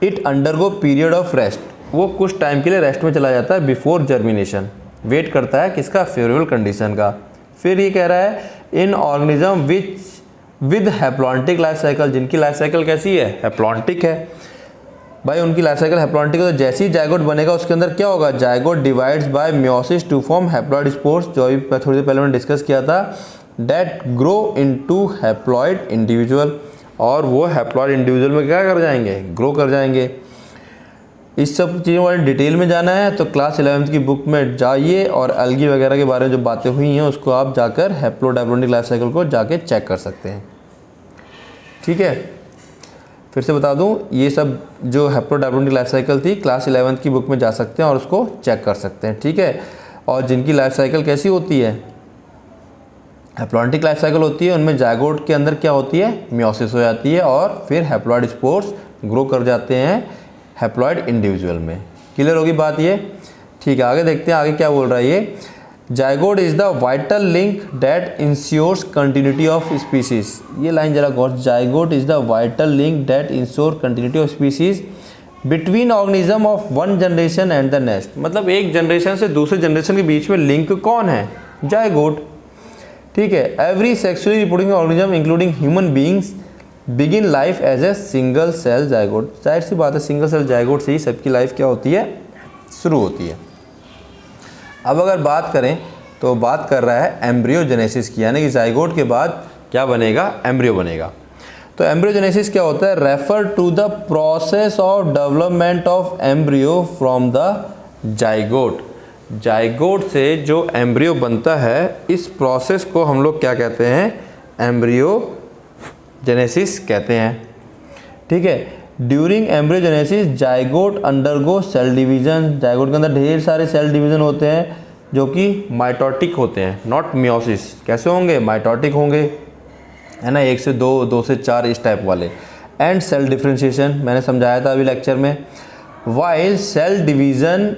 It undergo period of rest, वो कुछ टाइम के लिए रेस्ट में चला जाता है बिफोर जर्मिनेशन, वेट करता है किसका, फेवरेबल कंडीशन का। फिर ये कह रहा है, in organism which with haplontic life cycle, जिनकी लाइफ साइकिल कैसी है, हैप्लॉन्टिक है। भाई उनकी लाइफ साइकिल हैप्लॉन्टिक है, तो जैसे ही जाइगोट बनेगा उसके अंदर क्या होगा, zygote divides by meiosis to form haploid spores, जो अभी थोड़ी देर पहले मैंने डिस्कस किया था, that grow into haploid individual, और वो हैप्लॉइड इंडिविजुअल में क्या कर जाएंगे, ग्रो कर जाएंगे। इस सब चीज़ों वाले डिटेल में जाना है तो क्लास 11th की बुक में जाइए और अलगी वगैरह के बारे में जो बातें हुई हैं उसको आप जाकर हैप्लोडाइप्लोनिक लाइफ साइकिल को जाके चेक कर सकते हैं। ठीक है, फिर से बता दूं, ये सब जो हैप्लोडाइप्लोनिक लाइफ साइकिल थी क्लास 11th की बुक में जा सकते हैं और उसको चेक कर सकते हैं। ठीक है, और जिनकी लाइफ साइकिल कैसी होती है, हैप्लॉन्टिक लाइफ साइकिल होती है, उनमें जाइगोट के अंदर क्या होती है, मियोसिस हो जाती है और फिर हैप्लॉइड स्पोर्स ग्रो कर जाते हैं हैप्लॉइड इंडिविजुअल में। क्लियर होगी बात ये। ठीक है, आगे देखते हैं आगे क्या बोल रहा है ये, zygote is the vital link that ensures continuity of species. ये लाइन जरा गौर, zygote is the vital link that ensure continuity of species between organism of one generation and the next. मतलब एक जनरेशन से दूसरे जनरेशन के बीच में link कौन है, जाइगोट। ठीक है, every sexually reproducing organism including human beings begin life as a single cell zygote. जाहिर सी बात है सिंगल सेल जाइगोट से ही सबकी लाइफ क्या होती है, शुरू होती है। अब अगर बात करें तो बात कर रहा है एम्ब्रियोजेनेसिस की, यानी कि जाइगोट के बाद क्या बनेगा, एम्ब्रियो बनेगा। तो एम्ब्रियोजेनेसिस क्या होता है, refer to the process of development of embryo from the zygote. Zygote से जो एम्ब्रियो बनता है इस प्रोसेस को हम लोग क्या कहते हैं, एम्ब्रियोजेनेसिस कहते हैं। ठीक है, during embryogenesis zygote undergo cell division. जाइगोट के अंदर ढेर सारे सेल डिवीजन होते हैं जो कि माइटोटिक होते हैं, नॉट मियोसिस। कैसे होंगे, माइटोटिक होंगे, है ना, 1 से 2, 2 से 4 इस टाइप वाले। एंड सेल डिफ्रेंशिएशन मैंने समझाया था अभी लेक्चर में। While cell division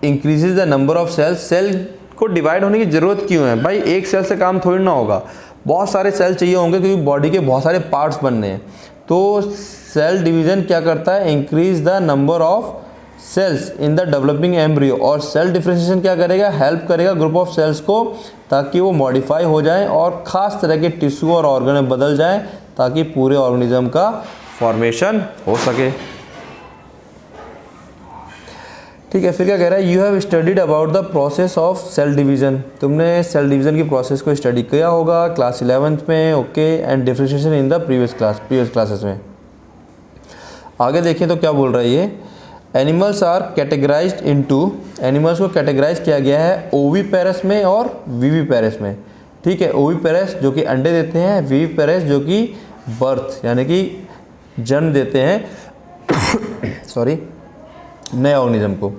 increases the number of cells. Cell को डिवाइड होने की ज़रूरत क्यों है भाई, एक सेल से काम थोड़ी ना होगा, बहुत सारे सेल चाहिए होंगे क्योंकि बॉडी के बहुत सारे पार्ट्स बनने हैं। तो सेल डिवीज़न क्या करता है, increase the number of cells in the developing embryo. और सेल डिफ्रेंशिएशन क्या करेगा, हेल्प करेगा ग्रुप ऑफ सेल्स को ताकि वो मॉडिफाई हो जाएं और ख़ास तरह के टिश्यू और ऑर्गन में बदल जाएं ताकि पूरे ऑर्गेनिज्म का फॉर्मेशन हो सके। ठीक है, फिर क्या कह रहा है, you have studied about the process of cell division, तुमने सेल डिवीजन की प्रोसेस को स्टडी किया होगा क्लास 11th में, okay, and differentiation in the previous classes में। आगे देखें तो क्या बोल रहा है ये, animals are categorized into, animals को कैटेगराइज किया गया है ओविपेरस में और विविपेरस में। ठीक है, ओविपेरस जो कि अंडे देते हैं, विविपेरस जो कि बर्थ यानी कि जन्म देते हैं सॉरी नए ऑर्गेनिज्म को।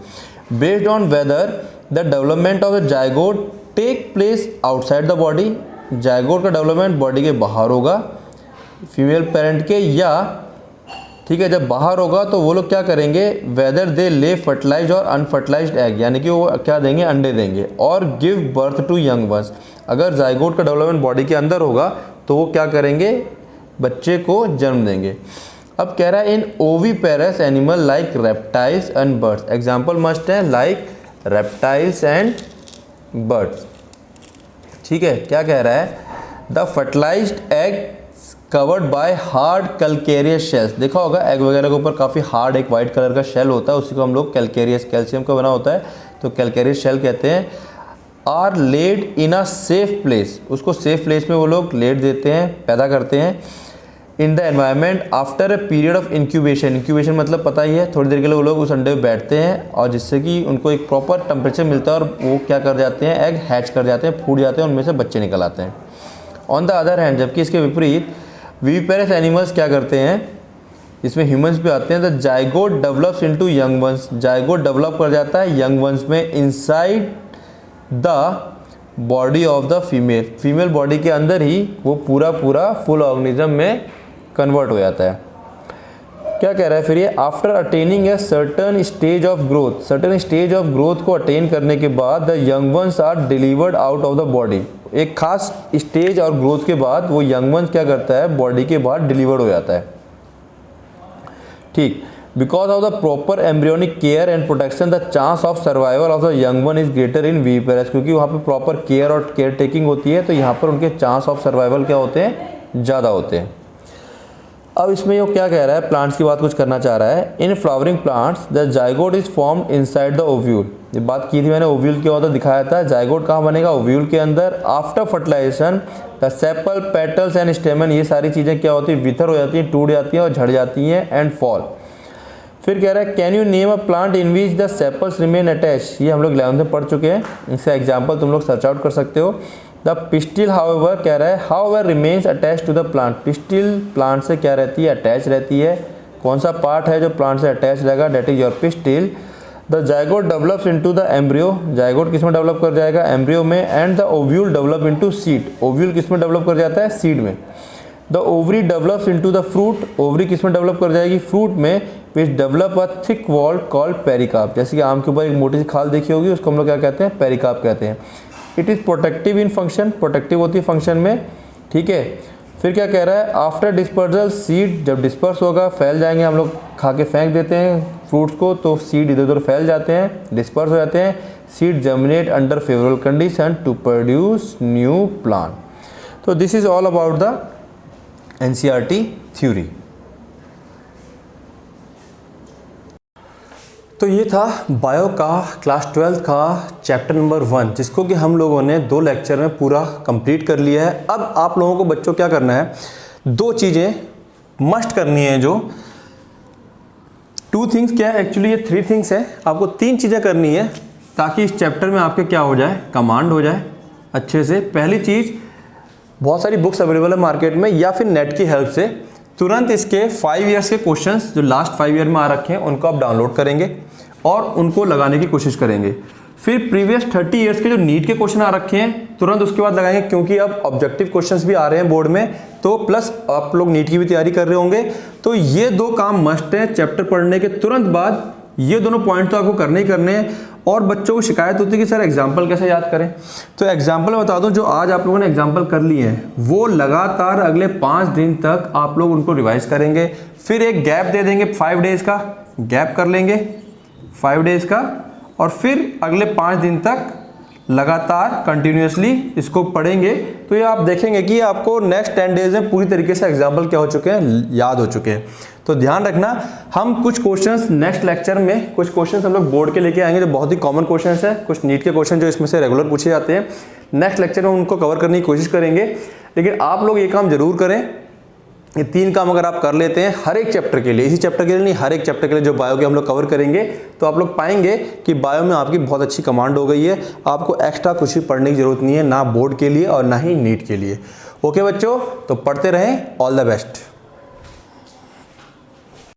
Based on whether the development of the zygote take place outside the body, zygote का डेवलपमेंट बॉडी के बाहर होगा फीमेल पेरेंट के, या ठीक है जब बाहर होगा तो वो लोग क्या करेंगे, वेदर दे ले फर्टिलाइज और अनफर्टिलाइज्ड एग, यानी कि वो क्या देंगे, अंडे देंगे, और give birth to young ones. अगर जायगोट का डेवलपमेंट बॉडी के अंदर होगा तो वो क्या करेंगे, बच्चे को जन्म देंगे। अब कह रहा है in oviparous animal like reptiles and birds, example मस्ट है लाइक रेप्टाइल्स एंड बर्ड्स। ठीक है, क्या कह रहा है, the fertilised egg covered by hard calcareous shells, देखा होगा एग वगैरह के ऊपर काफ़ी हार्ड एक वाइट कलर का शेल होता है, उसी को हम लोग कैल्केरियस, कैल्शियम का बना होता है तो कैल्केरियस शेल कहते हैं। Are laid in a safe place, उसको सेफ प्लेस में वो लोग लेट देते हैं, पैदा करते हैं। In the environment after a period of incubation, incubation मतलब पता ही है, थोड़ी देर के लिए वो लोग उस अंडे में बैठते हैं और जिससे कि उनको एक प्रॉपर टेम्परेचर मिलता है और वो क्या कर जाते हैं, एग हैच कर जाते हैं, फूट जाते हैं, उनमें से बच्चे निकल आते हैं। ऑन द अदर हैंड, जबकि इसके विपरीत विविपेरस एनिमल्स क्या करते हैं, इसमें ह्यूमंस भी आते हैं, the zygote develops into young ones, zygote develop कर जाता है यंग वंस में inside the body of the female, female body के अंदर ही वो पूरा फुल ऑर्गेनिज्म में कन्वर्ट हो जाता है। क्या कह रहा है फिर ये, after attaining a certain stage of growth, certain stage of growth को अटेन करने के बाद the young ones are delivered out of the body, एक खास स्टेज और ग्रोथ के बाद वो यंग वंस क्या करता है, बॉडी के बाहर डिलीवर्ड हो जाता है। ठीक, because of the proper embryonic care and protection the chance of survival of the young one is greater in viviparous, क्योंकि वहाँ पे प्रॉपर केयर और केयर टेकिंग होती है तो यहाँ पर उनके चांस ऑफ सर्वाइवल क्या होते हैं, ज़्यादा होते हैं। अब इसमें ये क्या कह रहा है, प्लांट्स की बात कुछ करना चाह रहा है। In flowering plants the zygote is formed inside the ovule, ये बात की थी मैंने, ओव्यूल क्या होता है दिखाया था, जायगोट कहाँ बनेगा, ओव्यूल के अंदर। After fertilization the sepal, petals and stamen, ये सारी चीज़ें क्या होती है, विथर हो जाती हैं, टूट जाती हैं और झड़ जाती हैं एंड फॉल। फिर कह रहा है can you name a plant in which the sepals remain attach, ये हम लोग 11th में पढ़ चुके हैं, इसका एग्जाम्पल तुम लोग सर्च आउट कर सकते हो। द पिस्टिल हाउएवर कह रहा है however remains attach to the plant, pistil plant से क्या रहती है, अटैच रहती है। कौन सा पार्ट है जो प्लांट से अटैच रहेगा, that is your pistil. The zygote develops into the embryo, zygote किस में डेवलप कर जाएगा, एम्ब्रियो में। And the ovule develop into seed, ovule किस में डेवलप कर जाता है, सीड में। The ovary develops into the fruit, ovary किस में डेवलप कर जाएगी, फ्रूट में। Which develop a thick wall called pericarp, जैसे कि आम के ऊपर एक मोटी सी खाल देखी होगी, उसको हम लोग क्या कहते हैं, पेरिकार्प कहते हैं। It is protective in function, protective होती है फंक्शन में। ठीक है, फिर क्या कह रहा है, आफ्टर डिस्पर्जल सीड, जब डिस्पर्स होगा, फैल जाएंगे, हम लोग खा के फेंक देते हैं फ्रूट्स को तो सीड इधर उधर फैल जाते हैं, डिस्पर्स हो जाते हैं। Seed germinate under favourable condition to produce new plant. तो this is all about the NCERT theory. तो ये था बायो का क्लास 12th का चैप्टर नंबर 1, जिसको कि हम लोगों ने 2 लेक्चर में पूरा कंप्लीट कर लिया है। अब आप लोगों को बच्चों क्या करना है, 2 चीज़ें मस्ट करनी है, जो 2 थिंग्स क्या है, एक्चुअली ये 3 थिंग्स है, आपको 3 चीज़ें करनी है ताकि इस चैप्टर में आपके क्या हो जाए, कमांड हो जाए अच्छे से। पहली चीज़, बहुत सारी बुक्स अवेलेबल है मार्केट में, या फिर नेट की हेल्प से तुरंत इसके 5 ईयर्स के क्वेश्चंस जो लास्ट 5 ईयर में आ रखे हैं उनको आप डाउनलोड करेंगे और उनको लगाने की कोशिश करेंगे। फिर प्रीवियस 30 ईयर्स के जो नीट के क्वेश्चन आ रखे हैं तुरंत उसके बाद लगाएंगे, क्योंकि अब ऑब्जेक्टिव क्वेश्चंस भी आ रहे हैं बोर्ड में, तो प्लस आप लोग नीट की भी तैयारी कर रहे होंगे, तो ये 2 काम मस्ट है। चैप्टर पढ़ने के तुरंत बाद ये दोनों पॉइंट तो आपको करने ही करने हैं। और बच्चों को शिकायत होती है कि सर एग्जाम्पल कैसे याद करें, तो एग्जाम्पल मैं बता दूं, जो आज आप लोगों ने एग्जाम्पल कर लिए हैं वो लगातार अगले 5 दिन तक आप लोग उनको रिवाइज करेंगे। फिर एक गैप दे देंगे, 5 डेज का गैप कर लेंगे, 5 डेज का, और फिर अगले 5 दिन तक लगातार कंटिन्यूसली इसको पढ़ेंगे तो ये आप देखेंगे कि आपको नेक्स्ट 10 डेज में पूरी तरीके से एग्जाम्पल क्या हो चुके हैं, याद हो चुके हैं। तो ध्यान रखना, हम कुछ क्वेश्चंस नेक्स्ट लेक्चर में, कुछ क्वेश्चंस हम लोग बोर्ड के लेके आएंगे जो बहुत ही कॉमन क्वेश्चंस हैं, कुछ नीट के क्वेश्चन जो इसमें से रेगुलर पूछे जाते हैं। नेक्स्ट लेक्चर में उनको कवर करने की कोशिश करेंगे। लेकिन आप लोग ये काम जरूर करें, ये 3 काम अगर आप कर लेते हैं हर एक चैप्टर के लिए, इसी चैप्टर के लिए नहीं, हर एक चैप्टर के लिए जो बायो के हम लोग कवर करेंगे, तो आप लोग पाएंगे कि बायो में आपकी बहुत अच्छी कमांड हो गई है। आपको एक्स्ट्रा कुछ भी पढ़ने की जरूरत नहीं है, ना बोर्ड के लिए और ना ही नीट के लिए। ओके बच्चों, तो पढ़ते रहें। All the best.